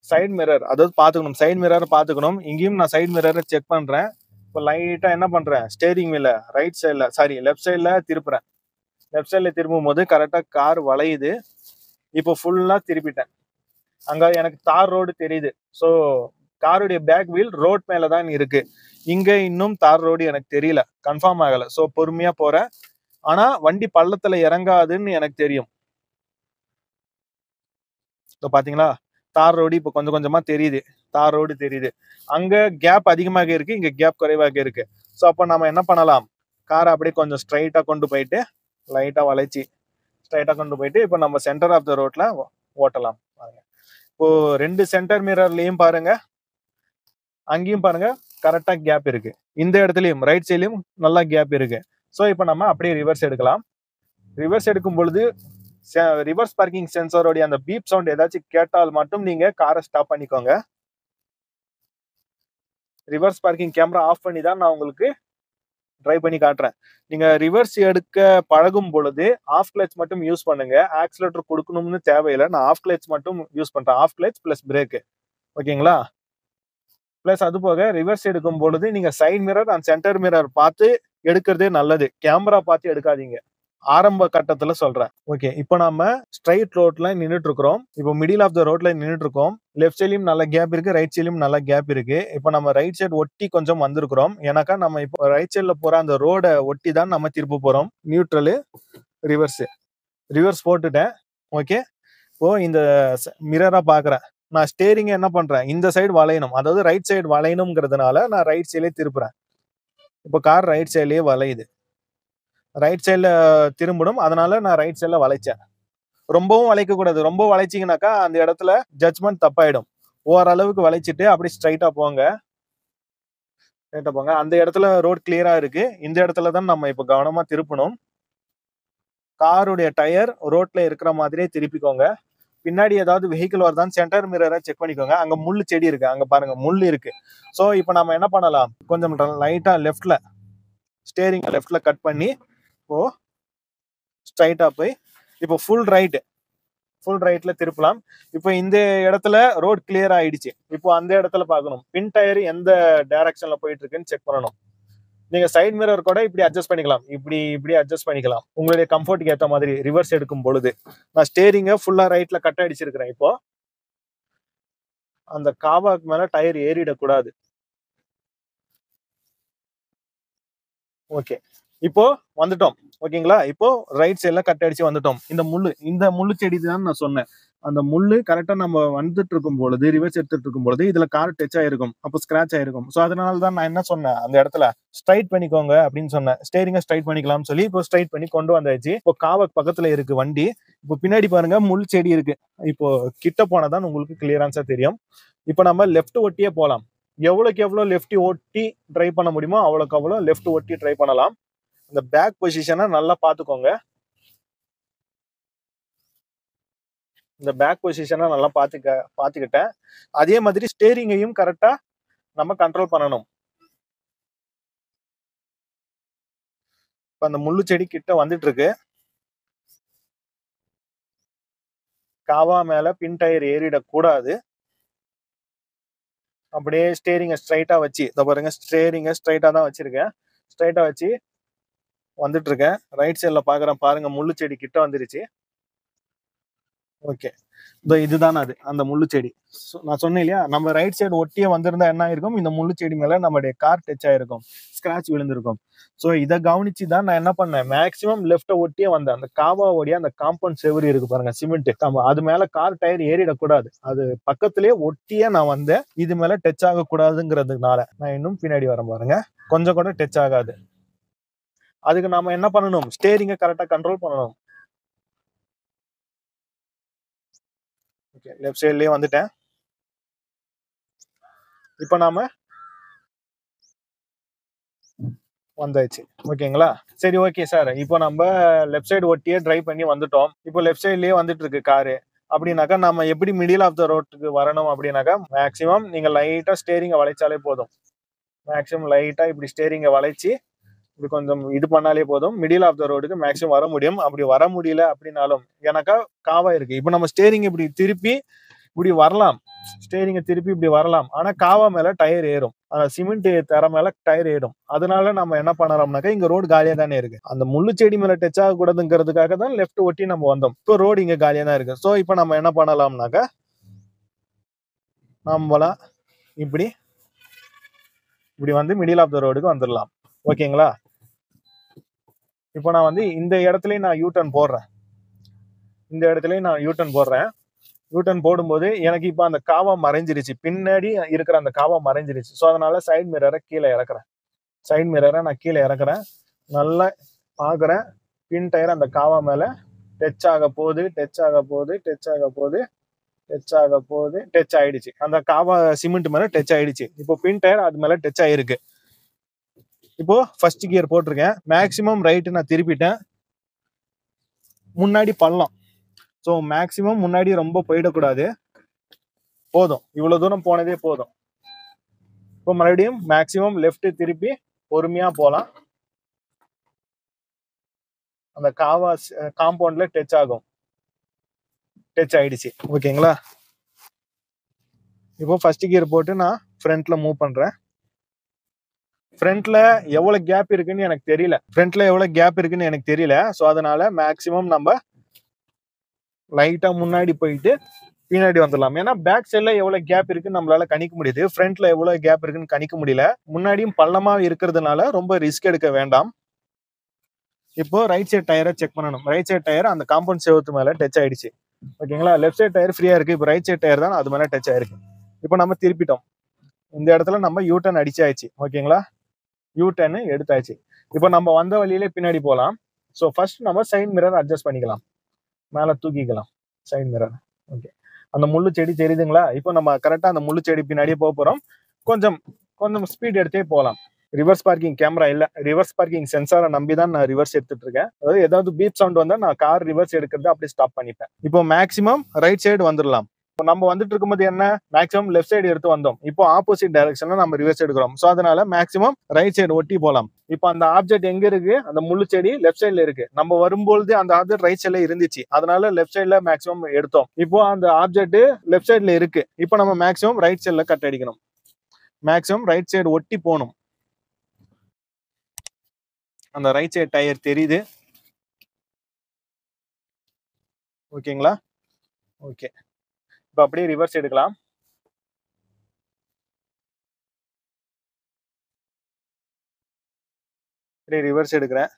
[SPEAKER 1] சைட் மிரர், அதாவது பாத்துக்கணும், சைட் மிரரை பாத்துக்கணும். இங்கேயும் நான் சைட் மிரரை செக் பண்றேன். இப்போ லைட்டா என்ன பண்றேன், ஸ்டேரிங் வீல ரைட் சைட்ல, சாரி லெஃப்ட் சைட்ல திருப்புறேன். லெஃப்ட் சைட்ல திரும்பும் போது கரெக்டா கார் வளையுது. இப்போ ஃபுல்லா திருப்பிட்டேன். அங்க எனக்கு தார் ரோடு தெரியுது. ஸோ காருடைய பேக் வீல் ரோட் மேலதான் இருக்கு. இங்க இன்னும் தார் ரோடு எனக்கு தெரியல, கன்ஃபார்ம் ஆகல. ஸோ பொறுமையா போறேன். ஆனா வண்டி பள்ளத்துல இறங்காதுன்னு எனக்கு தெரியும். இப்போ பாத்தீங்களா, தார் ரோடு இப்போ கொஞ்சம் கொஞ்சமா தெரியுது, தார் ரோடு தெரியுது. அங்க கேப் அதிகமாக இருக்கு, இங்க கேப் குறைவாக இருக்கு. ஸோ அப்போ நம்ம என்ன பண்ணலாம், காரை அப்படியே கொஞ்சம் ஸ்ட்ரைட்டா கொண்டு போயிட்டு லைட்டா வளைச்சி ஸ்ட்ரைட்டா கொண்டு போயிட்டு இப்போ நம்ம சென்டர் ஆஃப் த ரோட்ல ஓட்டலாம். பாருங்க, இப்போ ரெண்டு சென்டர் மிரர்லயும் பாருங்க, அங்கேயும் பாருங்க கரெக்டா கேப் இருக்கு. இந்த இடத்துலயும் ரைட் சைட்லயும் நல்லா கேப் இருக்கு. ஸோ இப்போ நம்ம அப்படியே ரிவர்ஸ் எடுக்கலாம். ரிவர்ஸ் எடுக்கும் பொழுது ரிவர்ஸ் பார்க்கிங் சென்சாரோடைய அந்த பீப் சவுண்ட் ஏதாச்சும் கேட்டால் மட்டும் நீங்க காரை ஸ்டாப் பண்ணிக்கோங்க. ரிவர்ஸ் பார்க்கிங் கேமரா ஆஃப் பண்ணி தான் நான் உங்களுக்கு ட்ரை பண்ணி காட்டுறேன். நீங்க ரிவர்ஸ் எடுக்க பழகும் பொழுது ஆஃப் கிளச் மட்டும் யூஸ் பண்ணுங்க. ஆக்சிலேட்டர் கொடுக்கணும்னு தேவையில்லை. நான் ஆஃப் கிளச் மட்டும் யூஸ் பண்றேன். Half clutch plus brake. ஓகேங்களா? பிளஸ் அது போக ரிவர்ஸ் எடுக்கும் பொழுது நீங்க side mirror and centre mirror பார்த்து எடுக்கிறதே நல்லது. கேமரா பார்த்து எடுக்காதீங்க. ஆரம்ப கட்டத்துல சொல்றேன். ஓகே, இப்போ நாம ஸ்ட்ரைட் ரோட்ல நின்றுட்டு இருக்கிறோம். இப்போ மிடில் ஆஃப் த ரோட்ல நின்றுட்டு இருக்கோம். லெஃப்ட் சைட்லயும் நல்ல கேப் இருக்கு, ரைட் சைட்லயும் நல்ல கேப் இருக்கு. இப்போ நம்ம ரைட் சைடு ஒட்டி கொஞ்சம் வந்திருக்கிறோம். ஏன்னாக்கா நம்ம இப்போ ரைட் சைட்ல போற அந்த ரோட ஒட்டி தான் நம்ம திருப்ப போறோம். நியூட்ரலு, ரிவர்ஸ் போட்டுட்டேன். ஓகே, இப்போ இந்த மிரரா பாக்குறேன். நான் ஸ்டேரிங் என்ன பண்றேன், இந்த சைடு வளையணும், அதாவது ரைட் சைடு வளையணுங்கிறதுனால நான் ரைட் சைட்லயே திருப்புறேன். இப்போ கார் ரைட் சைட்லயே வளையுது. ரைட் சைட்ல திரும்பணும், அதனால நான் ரைட் சைட்ல வளைச்சேன். ரொம்பவும் வளைக்க கூடாது. ரொம்ப வளைச்சிங்கனாக்கா அந்த இடத்துல ஜட்ஜ்மெண்ட் தப்பாயிடும். ஓரளவுக்கு வளைச்சிட்டு அப்படி ஸ்ட்ரைட்டா போங்க. அந்த இடத்துல ரோட் கிளியரா இருக்கு. இந்த இடத்துல தான் நம்ம இப்ப கவனமா திருப்பணும். காருடைய டயர் ரோட்ல இருக்கிற மாதிரியே திருப்பிக்கோங்க. பின்னாடி ஏதாவது வெஹிக்கிள் வருதான்னு சென்டர் மிரரை செக் பண்ணிக்கோங்க. அங்க முள்ளு செடி இருக்கு, அங்க பாருங்க முள்ளு இருக்கு. சோ இப்போ நம்ம என்ன பண்ணலாம், கொஞ்சம் லைட்டா லெஃப்ட்ல ஸ்டேரிங் லெஃப்ட்ல கட் பண்ணி இப்போ ஸ்ட்ரைட்டா போய் இப்போ ஃபுல் ரைட்ல திருப்பலாம். இப்போ இந்த இடத்துல ரோட் கிளியர் ஆயிடுச்சு. இப்போ அந்த இடத்துல பார்க்கணும் பின் டயர் எந்த டைரக்ஷன்ல போயிட்டு இருக்குன்னு செக் பண்ணணும். நீங்க சைட் மிரர் கூட இப்படி அட்ஜஸ்ட் பண்ணிக்கலாம், இப்படி அட்ஜஸ்ட் பண்ணிக்கலாம் உங்களுடைய கம்ஃபர்ட்டுக்கு ஏற்ற மாதிரி. ரிவர்ஸ் எடுக்கும் பொழுது நான் ஸ்டேரிங்க ஃபுல்லா ரைட்ல கட் அடிச்சிருக்கிறேன். இப்போ அந்த காவாக்கு மேல டயர் ஏறிடக்கூடாது. ஓகே, இப்போ வந்துட்டோம். ஓகேங்களா? இப்போ ரைட் சைட்ல கட் அடிச்சு வந்துட்டோம். இந்த முள்ளு செடி தான் நான் சொன்னேன். அந்த முள்ளு கரெக்டா நம்ம வந்துட்டு இருக்கும் பொழுது, ரிவர்ஸ் எடுத்துட்டு இருக்கும் பொழுது இதுல கார் டச் ஆயிருக்கும், அப்போ ஸ்கிராச் ஆயிருக்கும். சோ அதனால தான் நான் என்ன சொன்னேன், அந்த இடத்துல ஸ்ட்ரைட் பண்ணிக்கோங்க அப்படின்னு சொன்னேன். ஸ்டேரிங்க ஸ்ட்ரைட் பண்ணிக்கலாம்னு சொல்லி இப்போ ஸ்ட்ரைட் பண்ணி கொண்டு வந்தாச்சு. இப்போ காவக் பக்கத்துல இருக்கு வண்டி. இப்போ பின்னாடி பாருங்க முள் செடி இருக்கு. இப்போ கிட்ட போனதான் உங்களுக்கு கிளியரன்ஸா தெரியும். இப்போ நம்ம லெஃப்ட் ஒட்டியே போலாம். எவ்வளவுக்கு எவ்வளவு லெஃப்ட் ஒட்டி ட்ரை பண்ண முடியுமோ அவ்வளவுக்கு அவ்வளவு லெஃப்ட் ஒட்டி ட்ரை பண்ணலாம். இந்த பேக் பொசிஷனை நல்லா பாத்துக்கோங்க. இந்த பேக் பொசிஷனை நல்லா பாத்துக்கிட்டேன். அதே மாதிரி ஸ்டேரிங்கையும் கரெக்டா நம்ம கண்ட்ரோல் பண்ணணும். இப்ப அந்த முள்ளு செடி கிட்ட வந்துட்டு இருக்கு. காவா மேல பின் டயர் ஏறிடக்கூடாது. அப்படியே ஸ்டேரிங்க ஸ்ட்ரைட்டா வச்சு, இத பாருங்க ஸ்டேரிங்க ஸ்ட்ரைட்டா தான் வச்சிருக்கேன். ஸ்ட்ரைட்டா வச்சு வந்துட்டு இருக்கேன். ரைட் சைட்ல பாக்குறேன், பாருங்க முள்ளு செடி கிட்ட வந்துருச்சு. ஓகே, இதுதான் அது அந்த முள்ளு செடி. நான் சொன்னேன் இல்லையா, நம்ம ரைட் சைடு ஒட்டியே வந்திருந்தா என்ன ஆயிருக்கும், இந்த முள்ளு செடி மேல நம்மளுடைய கார் டச் ஆயிருக்கும், ஸ்கிராச் விழுந்திருக்கும். ஸோ இதை கவனிச்சு தான் நான் என்ன பண்ணேன், மேக்சிமம் லெஃப்ட ஒட்டியே வந்தேன். அந்த காவாவுடைய அந்த காம்பவுண்ட் செவரி இருக்கு பாருங்க, சிமெண்ட், அது மேல கார் டயர் ஏறிடக்கூடாது, அது பக்கத்திலேயே ஒட்டியே நான் வந்தேன். இது மேல டச் ஆகக்கூடாதுங்கிறதுனால நான் இன்னும் பின்னாடி வரேன் பாருங்க, கொஞ்சம் கூட டச் ஆகாது. அதுக்கு நாம என்ன பண்ணணும், ஸ்டேரிங்கை கரெக்டா கண்ட்ரோல் பண்ணணும். ஓகே, லெஃப்ட் சைட்லயே வந்துட்டேன். இப்ப நாம வந்தாச்சு. ஓகேங்களா? சரி, ஓகே சார், இப்போ நம்ம லெஃப்ட் சைடு ஒட்டியே டிரைவ் பண்ணி வந்துட்டோம். இப்போ லெஃப்ட் சைட்லயே வந்துட்டு இருக்கு காரு. அப்படின்னாக்கா நம்ம எப்படி மிடில் ஆஃப் த ரோட்டுக்கு வரணும் அப்படின்னாக்கா, மேக்சிமம் நீங்க லைட்டா ஸ்டேரிங்கை வளைச்சாலே போதும். மேக்சிமம் லைட்டா இப்படி ஸ்டேரிங்கை வளைச்சு இப்படி கொஞ்சம் இது பண்ணாலே போதும், மிடில் ஆஃப் த ரோடுக்கு மேக்சிமம் வர முடியும். அப்படி வர முடியல அப்படின்னாலும், எனக்கா காவா இருக்கு, இப்போ நம்ம ஸ்டேரிங் இப்படி திருப்பி இப்படி வரலாம், ஸ்டேரிங்கை திருப்பி இப்படி வரலாம். ஆனா காவா மேல டயர் ஏறும், சிமெண்ட் தர மேல டயர் ஏறும். அதனால நம்ம என்ன பண்ணறோம்னாக்கா, இங்க ரோடு காலியா தானே இருக்கு, அந்த முள்ளு செடி மேல டச் ஆகக்கூடாதுங்கிறதுக்காக தான் லெஃப்ட் ஒட்டி நம்ம வந்தோம். இப்போ ரோடு இங்க காலியா தான் இருக்கு. ஸோ இப்போ நம்ம என்ன பண்ணலாம்னாக்கா, நம்மளாம் இப்படி வந்து மிடில் ஆஃப் த ரோடுக்கு வந்துடலாம். ஓகேங்களா? இப்போ நான் வந்து இந்த இடத்துலயும் நான் யூ-டர்ன் போடுறேன். யூ-டர்ன் போடும்போது எனக்கு இப்போ அந்த காவா மறைஞ்சிருச்சு, பின்னாடி இருக்கிற அந்த காவா மறைஞ்சிருச்சு. ஸோ அதனால சைட் மிரரை நான் கீழே இறக்குறேன். நல்லா பார்க்குறேன், பின் டயர் அந்த காவா மேல டச் ஆக போகுது, டச் ஆயிடுச்சு. அந்த காவா சிமெண்ட் மேல டச் ஆயிடுச்சு. இப்போ பின் டயர் அது மேல டச் ஆயிருக்கு. இப்போ ஃபர்ஸ்ட் கியர் போட்டிருக்கேன், மேக்ஸிமம் ரைட்டு நான் திருப்பிட்டேன், முன்னாடி பள்ளம். ஸோ மேக்ஸிமம் முன்னாடி ரொம்ப போயிடக்கூடாது, போதும் இவ்வளவு தூரம் போனதே போதும். இப்போ மறுபடியும் மேக்ஸிமம் லெஃப்ட் திருப்பி பொறுமையா போலாம். அந்த காவா காம்பவுண்ட்ல டச் ஆகும், டச் ஆயிடுச்சு. ஓகேங்களா? இப்போ ஃபர்ஸ்ட் கியர் போட்டு நான் ஃப்ரண்ட்ல மூவ் பண்றேன். ஃப்ரண்ட்ல எவ்வளவு கேப் இருக்குன்னு எனக்கு தெரியல. ஸோ அதனால மேக்ஸிமம் நம்ம லைட்டா முன்னாடி போயிட்டு பின்னாடி வந்துடலாம். ஏன்னா பேக் சைட்ல எவ்வளவு கேப் இருக்குன்னு நம்மளால கணிக்க முடியுது, ஃப்ரண்ட்ல எவ்வளவு கேப் இருக்குன்னு கணிக்க முடியல. முன்னாடியும் பள்ளமா இருக்கிறதுனால ரொம்ப ரிஸ்க் எடுக்க வேண்டாம். இப்போ ரைட் சைட் டயரை செக் பண்ணணும். ரைட் சைட் டயர் அந்த காம்பவுண்ட் செவத்து மேல டச் ஆயிடுச்சு. ஓகேங்களா? லெஃப்ட் சைட் டயர் ஃப்ரீயா இருக்கு, இப்போ ரைட் சைட் டயர் தான் அது மேல டச் ஆயிருக்கு. இப்போ நம்ம திருப்பிட்டோம், இந்த இடத்துல நம்ம யூ டர்ன் அடிச்சாச்சு. ஓகேங்களா? யூ டர்ன் எடுத்தாச்சு. இப்போ நம்ம வந்த வழியிலே பின்னாடி போகலாம். ஸோ ஃபர்ஸ்ட் நம்ம சைட் மிரர் அட்ஜஸ்ட் பண்ணிக்கலாம், மேல தூக்கிக்கலாம் சைட் மிரர். ஓகே, அந்த முள்ளு செடி தெரியுதுங்களா? இப்போ நம்ம கரெக்டா அந்த முள்ளு செடி பின்னாடியே போக போறோம். கொஞ்சம் கொஞ்சம் ஸ்பீட் எடுத்தே போகலாம். ரிவர்ஸ் பார்க்கிங் கேமரா இல்ல, ரிவர்ஸ் பார்க்கிங் சென்சாரை நம்பி தான் நான் ரிவர்ஸ் எடுத்துட்டு இருக்கேன். அதாவது ஏதாவது பீப் சவுண்ட் வந்தா நான் கார் ரிவர்ஸ் எடுக்கிறது அப்படியே ஸ்டாப் பண்ணிப்பேன். இப்போ மேக்ஸிமம் ரைட் சைடு வந்துடலாம். நம்ம வந்துட்டு இருக்கும்போது என்ன, மேக்ஸிமம் லெஃப்ட் சைடு எடுத்து வந்தோம், இப்போ ஆப்போசிட் டைரக்ஷன்ல நம்ம ரிவர்ஸ் எடுக்கிறோம். ஸோ அதனால மேக்ஸிமம் ரைட் சைடு ஒட்டி போலாம். இப்போ அந்த ஆப்ஜெக்ட் எங்க இருக்கு, அந்த முள்ளு செடி லெஃப்ட் சைட்ல இருக்கு. நம்ம வரும்போது அந்த ஆப்ஜெக்ட் ரைட் சைட்ல இருந்துச்சு, அதனால லெஃப்ட் சைட்ல மேக்ஸிமம் எடுத்தோம். இப்போ அந்த ஆப்ஜெக்ட் லெஃப்ட் சைட்ல இருக்கு, இப்போ நம்ம மேக்ஸிமம் ரைட் சைட்ல கட் அடிக்கணும். மேக்ஸிமம் ரைட் சைடு ஒட்டி போகணும். அந்த ரைட் சைடு டயர் தெரியுது. ஓகேங்களா? ஓகே, இப்போ அப்படியே ரிவர்ஸ் எடுக்கலாம். அப்படியே ரிவர்ஸ் எடுக்கிறேன்.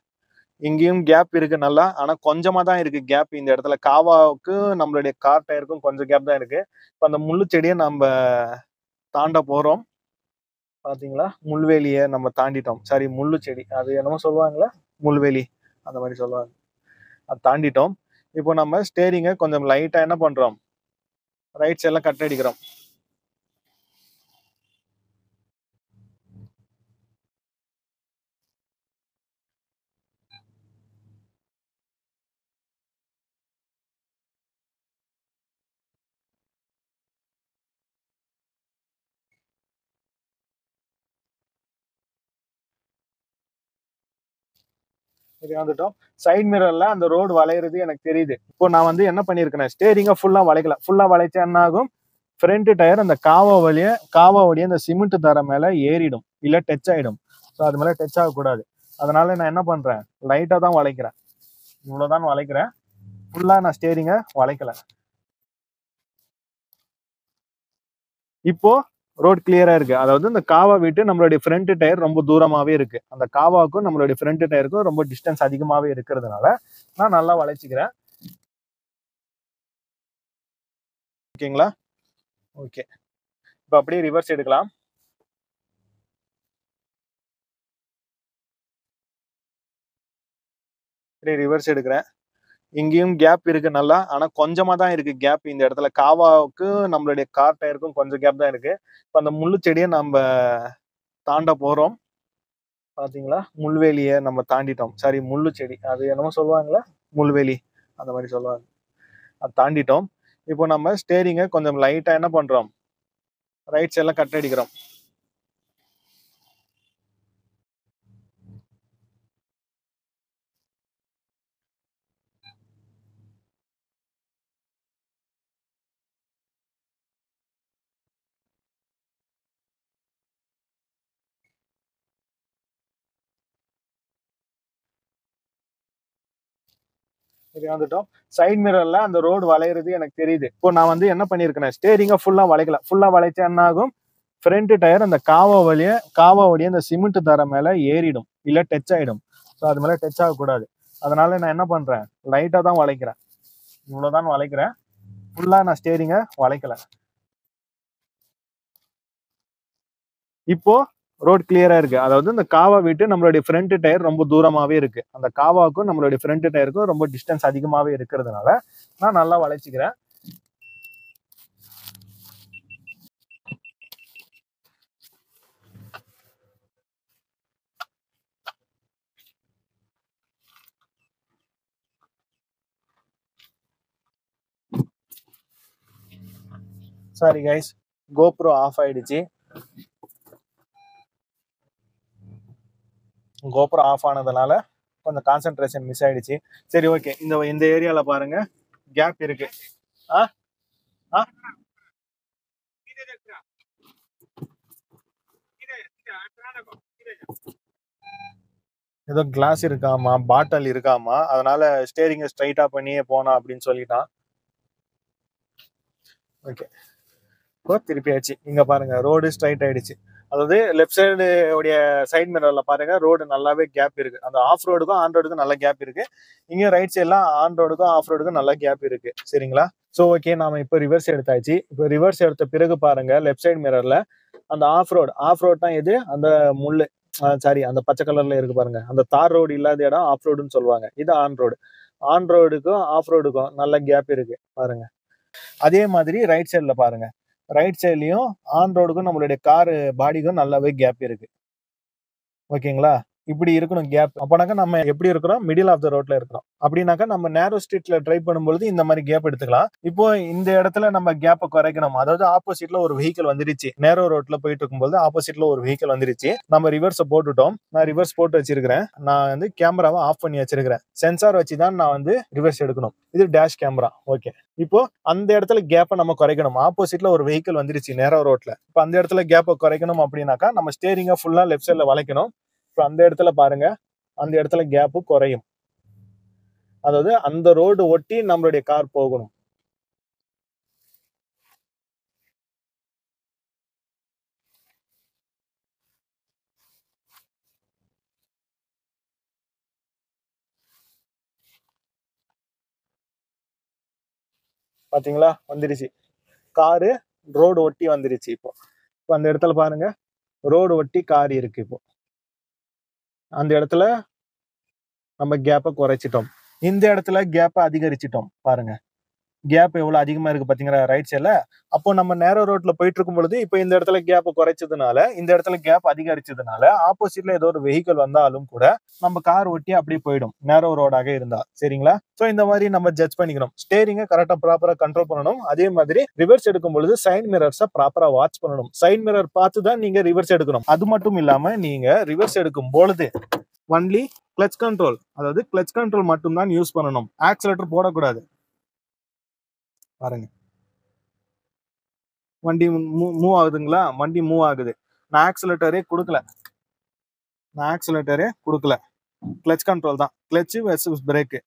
[SPEAKER 1] இங்கேயும் கேப் இருக்கு நல்லா, ஆனா கொஞ்சமா தான் இருக்கு கேப். இந்த இடத்துல காவாவுக்கு நம்மளுடைய கார் டயருக்கும் கொஞ்சம் கேப் தான் இருக்கு. இப்போ அந்த முள்ளு செடியை நம்ம தாண்ட போறோம். பாத்தீங்களா? முள்வேலியை நம்ம தாண்டிட்டோம். சாரி, முள்ளு செடி, அது என்னமோ சொல்லுவாங்களா, முள்வேலி அந்த மாதிரி சொல்லுவாங்க. அது தாண்டிட்டோம். இப்போ நம்ம ஸ்டேரிங்கை கொஞ்சம் லைட்டா என்ன பண்றோம், ரைட் சைட்ல கட் அடிக்கிறோம். இது வந்துட்டோம். சைட் மிரர்ல அந்த ரோடு வளையிறது எனக்கு தெரியுது. இப்போ நான் வந்து என்ன பண்ணிருக்கேன், ஸ்டேரிங்கை ஃபுல்லா வளைக்கல. ஃபுல்லா வளைச்சா என்ன ஆகும், ஃப்ரண்ட் டயர் அந்த காவாவுடைய அந்த சிமெண்ட் தர மேல ஏறிடும், இல்ல டச் ஆயிடும். ஸோ அது மேல டச் ஆகக்கூடாது. அதனால நான் என்ன பண்றேன், லைட்டா தான் வளைக்கிறேன். இவ்வளவுதான் வளைக்கிறேன், ஃபுல்லா நான் ஸ்டேரிங்கை வளைக்கல. இப்போ ரோட் கிளியரா இருக்கு. அதாவது இந்த காவா விட்டு நம்மளுடைய ஃப்ரண்ட் டயர் ரொம்ப தூரமாவே இருக்கு. அந்த காவாவுக்கும் நம்மளுடைய ஃப்ரண்ட் டயருக்கும் ரொம்ப டிஸ்டன்ஸ் அதிகமாவே இருக்கிறதுனால நான் நல்லா வளைச்சுக்கிறேன். ஓகேங்களா? ஓகே, இப்போ அப்படியே ரிவர்ஸ் எடுக்கலாம். அப்படியே ரிவர்ஸ் எடுக்கிறேன். இங்கேயும் கேப் இருக்கு நல்லா, ஆனா கொஞ்சமா தான் இருக்கு கேப். இந்த இடத்துல காவாவுக்கு நம்மளுடைய கார் டயருக்கும் கொஞ்சம் கேப் தான் இருக்கு. இப்போ அந்த முள்ளு செடியை நம்ம தாண்ட போறோம். பாத்தீங்களா? முள்வேலியை நம்ம தாண்டிட்டோம். சாரி, முள்ளு செடி, அது என்னமோ சொல்லுவாங்களா, முள்வேலி அந்த மாதிரி சொல்லுவாங்க. அது தாண்டிட்டோம். இப்போ நம்ம ஸ்டேரிங்கை கொஞ்சம் லைட்டா என்ன பண்றோம், ரைட் சைட்ல கட் அடிக்கிறோம். இது வந்துட்டோம். சைட் மிரர்ல அந்த ரோடு வளையிறது எனக்கு தெரியுது. இப்போ நான் வந்து என்ன பண்ணிருக்கேன், ஸ்டேரிங்கை ஃபுல்லா வளைக்கல. ஃபுல்லா வளைச்சா என்ன ஆகும், ஃப்ரண்ட் டயர் அந்த காவாவுடைய அந்த சிமெண்ட் தர மேல ஏறிடும், இல்ல டச் ஆயிடும். ஸோ அது மேல டச் ஆகக்கூடாது. அதனால நான் என்ன பண்றேன், லைட்டா தான் வளைக்கிறேன். இவ்வளவுதான் வளைக்கிறேன், ஃபுல்லா நான் ஸ்டேரிங்கை வளைக்கல. இப்போ ரோட் கிளியரா இருக்கு. அதாவது இந்த காவா விட்டு நம்மளுடைய ஃப்ரண்ட் டயர் ரொம்ப தூரமாவே இருக்கு. அந்த காவாவுக்கும் நம்மளுடைய ஃப்ரண்ட் டயருக்கும் ரொம்ப டிஸ்டன்ஸ் அதிகமாவே இருக்கிறதுனால நான் நல்லா வளைச்சுக்கிறேன். சாரி கைஸ், கோப்ரோ ஆஃப் ஆயிடுச்சு. கோப்ரோ ஆஃப் ஆனதுனால கொஞ்சம் கான்சென்ட்ரேஷன் மிஸ் ஆயிடுச்சு. சரி ஓகே, இந்த ஏரியால பாருங்க கேப் இருக்கு. ஆ ஆ ஏதோ கிளாஸ் இருக்காமா, பாட்டில் இருக்காமா, அதனால ஸ்டேரிங்க ஸ்ட்ரைட்டா பண்ணியே போனா அப்படின்னு சொல்லிட்டான். ஓகே, இப்போ திருப்பி ஆயிடுச்சு. இங்க பாருங்க ரோடு ஸ்ட்ரைட் ஆயிடுச்சு. அதாவது லெஃப்ட் சைடு உடைய சைட் மிரர்ல பாருங்க ரோடு நல்லாவே கேப் இருக்கு. அந்த ஆஃப் ரோடுக்கும் ஆன் ரோடுக்கும் நல்ல கேப் இருக்கு. இங்க ரைட் சைட்லாம் ஆன் ரோடுக்கும் ஆஃப் ரோடுக்கும் நல்ல கேப் இருக்கு. சரிங்களா? ஸோ ஓகே, நாம இப்போ ரிவர்ஸ் எடுத்தாச்சு. இப்போ ரிவர்ஸ் எடுத்த பிறகு பாருங்க லெஃப்ட் சைடு மிரர்ல அந்த ஆஃப் ரோட் தான் இது. அந்த முள்ளு சாரி, அந்த பச்சை கலர்ல இருக்கு பாருங்க, அந்த தார் ரோடு இல்லாத இடம் ஆஃப் ரோடுன்னு சொல்லுவாங்க. இது ஆன் ரோடு. ஆன் ரோடுக்கும் ஆஃப் ரோடுக்கும் நல்ல கேப் இருக்கு பாருங்க. அதே மாதிரி ரைட் சைட்ல பாருங்க, ரைட் சைட்லயும் ஆன் ரோடுக்கும் நம்மளுடைய கார் பாடிக்கும் நல்லாவே கேப் இருக்கு. ஓகேங்களா? இப்படி இருக்கணும் கேப். அப்பனாக்கா நம்ம எப்படி இருக்கிறோம், மிடில் ஆஃப் த ரோட்ல இருக்கிறோம். அப்படின்னாக்கா நம்ம நேரோ ஸ்ட்ரீட்ல டிரைவ் பண்ணும்போது இந்த மாதிரி கேப் எடுத்துக்கலாம். இப்போ இந்த இடத்துல நம்ம கேப்பை குறைக்கணும். அதாவது ஆப்போசிட்ல ஒரு வெஹிக்கிள் வந்துருச்சு, நேரோ ரோட்ல போயிட்டு இருக்கும்போது ஆப்போசிட்ல ஒரு வெஹிக்கிள் வந்துருச்சு. நம்ம ரிவர்ஸை போட்டுட்டோம். நான் ரிவர்ஸ் போட்டு வச்சிருக்கிறேன். நான் வந்து கேமராவை ஆஃப் பண்ணி வச்சிருக்கிறேன். சென்சார் வச்சுதான் நான் வந்து ரிவர்ஸ் எடுக்கணும். இது டேஷ் கேமரா. ஓகே, இப்போ அந்த இடத்துல கேப்பை நம்ம குறைக்கணும். ஆப்போசிட்ல ஒரு வெஹிக்கிள் வந்துருச்சு நேரோ ரோட்ல. இப்போ அந்த இடத்துல கேப்பை குறைக்கணும் அப்படின்னாக்கா நம்ம ஸ்டேரிங்கை ஃபுல்லா லெஃப்ட் சைட்ல வளைக்கணும். இப்போ அந்த இடத்துல பாருங்க, அந்த இடத்துல கேப்பு குறையும். அதாவது அந்த ரோடு ஒட்டி நம்மளுடைய கார் போகணும். பாத்தீங்களா? வந்துருச்சு காரு, ரோடு ஒட்டி வந்துருச்சு. இப்போ இப்போ அந்த இடத்துல பாருங்க ரோடு ஒட்டி கார் இருக்கு. இப்போ அந்த இடத்துல நம்ம கேப்பை குறைச்சிட்டோம். இந்த இடத்துல கேப்பை அதிகரிச்சிட்டோம். பாருங்க கேப் எவ்வளவு அதிகமா இருக்கு பாத்தீங்களா ரைட் சைட்ல. அப்போ நம்ம நேரோ ரோட்ல போயிட்டு இருக்கும் பொழுது இப்போ இந்த இடத்துல கேப் குறைச்சதுனால, இந்த இடத்துல கேப் அதிகரிச்சதுனால ஆப்போசிட்ல ஏதோ ஒரு வெஹிக்கிள் வந்தாலும் கூட நம்ம கார் ஒட்டி அப்படியே போயிடும், நேரோ ரோடாக இருந்தா. சரிங்களா? சோ இந்த மாதிரி நம்ம ஜட்ஜ் பண்ணிக்கணும். ஸ்டேரிங்கை கரெக்டா ப்ராப்பரா கண்ட்ரோல் பண்ணணும். அதே மாதிரி ரிவர்ஸ் எடுக்கும் பொழுது சைட் மிரர்ஸை ப்ராப்பரா வாட்ச் பண்ணணும். சைட் மிரர் பார்த்து தான் நீங்க ரிவர்ஸ் எடுக்கணும். அது மட்டும் இல்லாம நீங்க ரிவர்ஸ் எடுக்கும் பொழுது ஒன்லி கிளட்ச் கண்ட்ரோல், அதாவது கிளட்ச் கண்ட்ரோல் மட்டும் தான் யூஸ் பண்ணணும். ஆக்சிலேட்டர் போடக்கூடாது. பாருங்க வண்டி மூவ் ஆகுதுங்களா? வண்டி மூவ் ஆகுது. நான் ஆக்சிலேட்டரே கொடுக்கல. கிளட்ச் கண்ட்ரோல் தான். Clutch versus brake.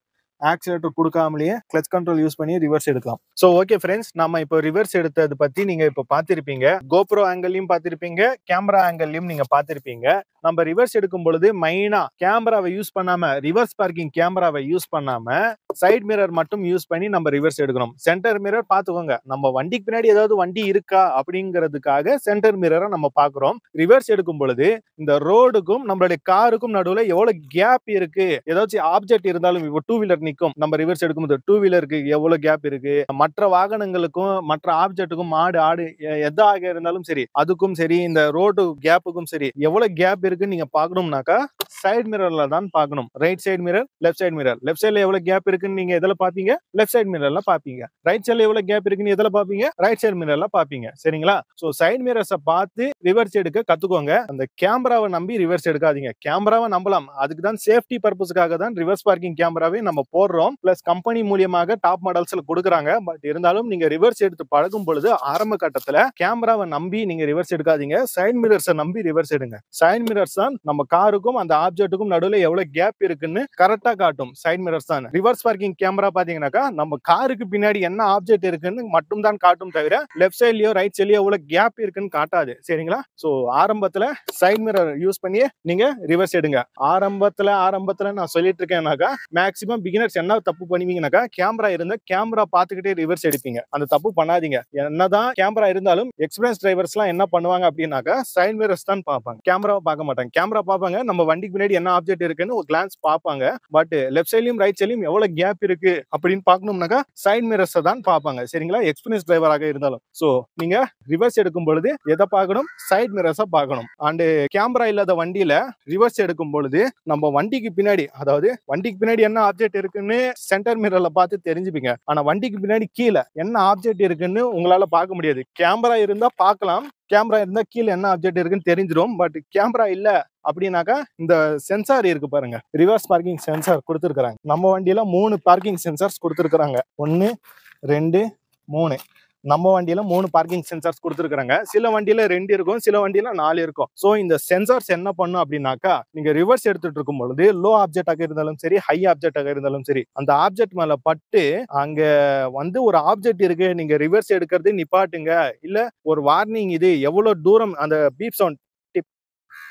[SPEAKER 1] ஆக்சிலேட்டர் கொடுக்காமலேயே கிளட்ச் கண்ட்ரோல் யூஸ் பண்ணி ரிவர்ஸ் எடுக்கலாம். சோ ஓகே ஃப்ரெண்ட்ஸ், நம்ம இப்போ ரிவர்ஸ் எடுத்தது பத்தி நீங்க இப்போ பார்த்திருப்பீங்க. கோப்ரோ ஆங்கிள்லயும் பார்த்திருப்பீங்க, கேமரா ஆங்கிள்லயும் நீங்க பார்த்திருப்பீங்க. நம்ம ரிவர்ஸ் எடுக்கும் பொழுது மெயினா கேமராவை யூஸ் பண்ணாம, ரிவர்ஸ் பார்க்கிங் கேமராவை யூஸ் பண்ணாம சைட் மிரர் மட்டும் யூஸ் பண்ணி நம்ம ரிவர்ஸ் எடுக்கணும். சென்டர் மிரர் பாத்துக்கோங்க, நம்ம வண்டிக்கு பின்னாடி ஏதாவது வண்டி இருக்கா அப்படிங்கிறதுக்காக சென்டர் மிரரை நம்ம பாக்குறோம். ரிவர்ஸ் எடுக்கும் பொழுது இந்த ரோடுக்கும் நம்மளுடைய காருக்கும் நடுவுல எவ்வளவு கேப் இருக்கு, ஏதாச்சும் ஆப்ஜெக்ட் இருந்தாலும், இப்போ டூ வீலர் நிக்கும், நம்ம ரிவர்ஸ் எடுக்கும்போது டூ வீலருக்கு எவ்வளவு கேப் இருக்கு, மற்ற வாகனங்களுக்கும் மற்ற ஆப்ஜெக்ட்டுக்கும், மாடு ஆடு எதாக இருந்தாலும் சரி, அதுக்கும் சரி, இந்த ரோடு கேப்புக்கும் சரி எவ்வளவு கேப் இருக்குன்னு நீங்க பாக்கணும்னாக்கா சைடு மிரர்ல தான் பார்க்கணும். Right side mirror, left side mirror. Left சைடுல எவ்வளவு கேப் இருக்குன்னு நீங்க எதுல பாப்பீங்க? லெஃப்ட் சைடு மிரர்ல பாப்பீங்க. ரைட் சைடுல எவ்வளவு கேப் இருக்குன்னு எதுல பாப்பீங்க? ரைட் சைடு மிரர்ல பாப்பீங்க. சரிங்களா? சோ சைடு மிரர்ஸை பார்த்து ரிவர்ஸ் எடுக்க கத்துக்கோங்க. அந்த கேமராவை நம்பி ரிவர்ஸ் எடுக்காதீங்க. கேமராவை நம்பலாம், அதுக்கு தான் சேஃப்டி பர்பஸ்க்காக தான் ரிவர்ஸ் பார்க்கிங் கேமராவே நம்ம போடுறோம். பிளஸ் கம்பெனி மூலியமாக டாப் மாடல்ஸ்ல கொடுக்குறாங்க. பட் இருந்தாலும் நீங்க ரிவர்ஸ் எடுத்து பழகும் பொழுது ஆரம்ப கட்டத்துல கேமராவை நம்பி நீங்க ரிவர்ஸ் எடுக்காதீங்க. சைடு மிரர்ஸை நம்பி ரிவர்ஸ் எடுங்க. சைடு மிரர்ஸ் தான் நம்ம காருக்கும் அந்த ஆப்ஜெக்ட்டுக்கும் நடுவுல எவ்வளவு கேப் இருக்குன்னு கரெக்டா காட்டும். சைடு மிரர்ஸ் தான். ரிவர்ஸ் பார்க்கிங் கேமரா பாத்தீங்கன்னாக்கா நம்ம காருக்கு பின்னாடி என்ன ஆப்ஜெக்ட் இருக்குன்னு மட்டும் தான் காட்டும், தவிர லெஃப்ட் சைட்லயோ ரைட் சைட்லயோ எவ்வளவு கேப் இருக்குன்னு காட்டாது. சரிங்களா? சோ ஆரம்பத்துல சைடு மிரர் யூஸ் பண்ணி நீங்க ரிவர்ஸ் எடுங்க. ஆரம்பத்துல நான் சொல்லிட்டு இருக்கேன்னாக்கா மேக்ஸிமம் பிகினர்ஸ் என்ன தப்பு பண்ணுவீங்கன்னாக்கா, கேமரா இருந்தா கேமரா பாத்துக்கிட்டே ரிவர்ஸ் எடுப்பீங்க. அந்த தப்பு பண்ணாதீங்க. என்னதான் கேமரா இருந்தாலும் எக்ஸ்பீரியன்ஸ் டிரைவர்ஸ் எல்லாம் என்ன பண்ணுவாங்க அப்படின்னாக்கா சைடு மிரர்ஸ் தான் பார்ப்பாங்க, கேமராவை பார்க்க மாட்டாங்க. கேமரா பார்ப்பாங்க, நம்ம வண்டிக்கு பின்னாடி என்ன ஆப்ஜெக்ட் இருக்குன்னு ஒரு கிளான்ஸ் பார்ப்பாங்க. பட் லெஃப்ட் சைட்லயும் ரைட் சைட்லயும் எவ்வளவு கேப் இருக்கு அப்படின்னு பார்க்கணும்னாக்கா சைடு மிரர்ஸ் தான் பார்ப்பாங்க. சரிங்களா? எக்ஸ்பீரியன்ஸ் டிரைவராக இருந்தாலும். சோ நீங்க ரிவர்ஸ் எடுக்கும் பொழுது எதை பார்க்கணும்? சைடு மிரர்ஸை பார்க்கணும். அண்ட் கேமரா இல்லாத வண்டியில ரிவர்ஸ் எடுக்கும் பொழுது நம்ம வண்டிக்கு பின்னாடி, அதாவது வண்டிக்கு பின்னாடி என்ன ஆப்ஜெக்ட் இருக்கு இருக்குன்னு சென்டர் மிரர்ல பார்த்து தெரிஞ்சுப்பீங்க. ஆனா வண்டிக்கு பின்னாடி கீழே என்ன ஆப்ஜெக்ட் இருக்குன்னு உங்களால பார்க்க முடியாது. கேமரா இருந்தா பார்க்கலாம், கேமரா இருந்தா கீழே என்ன ஆப்ஜெக்ட் இருக்குன்னு தெரிஞ்சிடும். பட் கேமரா இல்ல அப்படின்னாக்கா இந்த சென்சார் இருக்கு பாருங்க, ரிவர்ஸ் பார்க்கிங் சென்சார் கொடுத்துருக்காங்க. நம்ம வண்டியில 3 பார்க்கிங் சென்சார்ஸ் கொடுத்துருக்காங்க. 1 2 3. நம்ம வண்டியில 3 பார்க்கிங் சென்சார்ஸ் கொடுத்துருக்காங்க. சில வண்டியில 2 இருக்கும், சில வண்டியில 4 இருக்கும். சோ இந்த சென்சார்ஸ் என்ன பண்ணும் அப்படின்னாக்கா, நீங்க ரிவர்ஸ் எடுத்துட்டு இருக்கும் பொழுது லோ ஆப்ஜெக்டாக இருந்தாலும் சரி, ஹை ஆப்ஜெக்டாக இருந்தாலும் சரி, அந்த ஆப்ஜெக்ட் மேல பட்டு அங்க வந்து ஒரு ஆப்ஜெக்ட் இருக்கு, நீங்க ரிவர்ஸ் எடுக்கிறது நிப்பாட்டுங்க, இல்ல ஒரு வார்னிங், இது எவ்வளவு தூரம் அந்த பீப் சவுண்ட் டிப்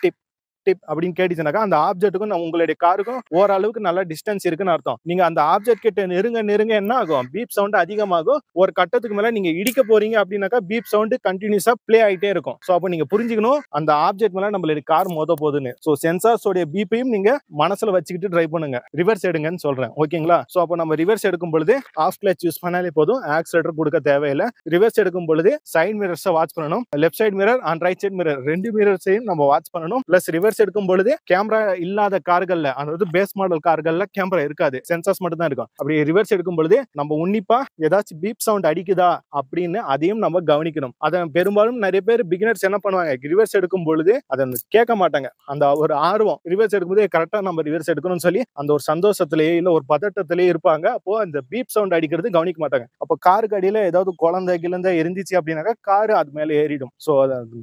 [SPEAKER 1] டிப் டிப் அப்படின்னு கேட்டுச்சுனாக்கா அந்த ஆப்ஜெக்ட்டுக்கும் உங்களுடைய காருக்கும் ஓரளவுக்கு நல்ல டிஸ்டன்ஸ் இருக்குன்னு அர்த்தம். நீங்க அந்த ஆப்ஜெக்ட் கிட்ட நெருங்க என்ன ஆகும், பீப் சவுண்ட் அதிகமாகும். ஒரு கட்டத்துக்கு மேல நீங்க இடிக்க போறீங்க அப்படின்னாக்கா பீப் சவுண்ட் கண்டினியூஸா பிளே ஆயிட்டே இருக்கும். சோ அப்ப நீங்க புரிஞ்சுக்கணும் அந்த ஆப்ஜெக்ட் மேல நம்மளுடைய கார் மோத போகுதுன்னு. சோ சென்சார்ஸோட பீப்பையும் நீங்க மனசுல வச்சுக்கிட்டு டிரைவ் பண்ணுங்க. ரிவர்ஸ் எடுங்கன்னு சொல்றேன், ஓகேங்களா? சோ அப்ப நம்ம ரிவர்ஸ் எடுக்கும் பொழுது ஆஃப் கிளட்ச் யூஸ் பண்ணாலே போதும், ஆக்சிலரேட்டர் கொடுக்க தேவையில்லை. ரிவர்ஸ் எடுக்கும் பொழுது சைடு மிரர்ஸை வாட்ச் பண்ணணும். Left side mirror and right side mirror 2 மிரர்ஸையும் நம்ம வாட்ச் பண்ணணும். பிளஸ் ரிவர்ஸ் எடுக்கும் பொழுது கேமரா இல்லாத கார்கள்ல, அதாவது பேஸ் மாடல் கார்கள்ல கேமரா இருக்காது, சென்சார்ஸ் மட்டும் தான் இருக்கும். அப்படி ரிவர்ஸ் எடுக்கும் பொழுது நம்ம உன்னிப்பா ஏதாச்சும் பீப் சவுண்ட் அடிக்குதா அப்படின்னு அதையும் நம்ம கவனிக்கணும். அதை பெரும்பாலும் நிறைய பேர் பிகினர்ஸ் என்ன பண்ணுவாங்க, ரிவர்ஸ் எடுக்கும் பொழுது அதை கேட்க மாட்டாங்க. அந்த ஒரு ஆர்வம் ரிவர்ஸ் எடுக்கும்போது கரெக்டா நம்ம ரிவர்ஸ் எடுக்கணும்னு சொல்லி அந்த ஒரு சந்தோஷத்திலேயே இல்ல ஒரு பதட்டத்திலேயே இருப்பாங்க. அப்போ அந்த பீப் சவுண்ட் அடிக்கிறது கவனிக்க மாட்டாங்க. அப்போ காருக்கு அடியில ஏதாவது குழந்தை கிழந்தை இருந்துச்சு அப்படின்னாக்கா காரு அது மேல ஏறிடும். சோ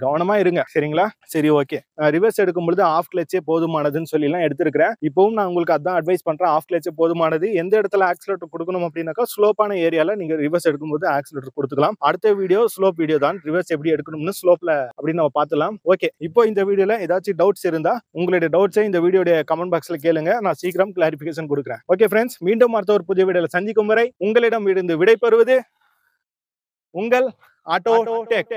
[SPEAKER 1] கவனமா இருங்க, சரிங்களா? சரி, ஓகே. ரிவர்ஸ் எடுக்கும் பொழுது ஆஃப் கிளட்சே போதுமானதுன்னு சொல்லி எல்லாம் எடுத்திருக்கிறேன். இப்பவும் நான் உங்களுக்கு அதான் அட்வைஸ் பண்றேன், ஆஃப் கிளட்சே போதுமானது. எந்த இடத்துல ஆக்சிலரேட்டர் கொடுக்கணும் அப்படின்னாக்கா ஸ்லோப்பான ஏரியால நீங்க ரிவர்ஸ் எடுக்கும்போது ஆக்சிலரேட்டர் கொடுத்துக்கலாம். அடுத்த வீடியோ ஸ்லோப் வீடியோ தான், ரிவர்ஸ் எப்படி எடுக்கணும்னு ஸ்லோப்ல அப்படின்னு நம்ம பார்த்துலாம். ஓகே, இப்போ இந்த வீடியோல ஏதாச்சும் டவுட்ஸ் இருந்தா உங்களுடைய டவுட்ஸை இந்த வீடியோட கமெண்ட் பாக்ஸ்ல கேளுங்க, நான் சீக்கிரம் கிளாரிபிகேஷன் கொடுக்குறேன். ஓகே ஃப்ரெண்ட்ஸ், மீண்டும் அடுத்த ஒரு புதிய வீடியோல சந்திக்கும் வரை உங்களிடம் இருந்து விடைபெறுவது உங்கள் ஆட்டோ டெக்.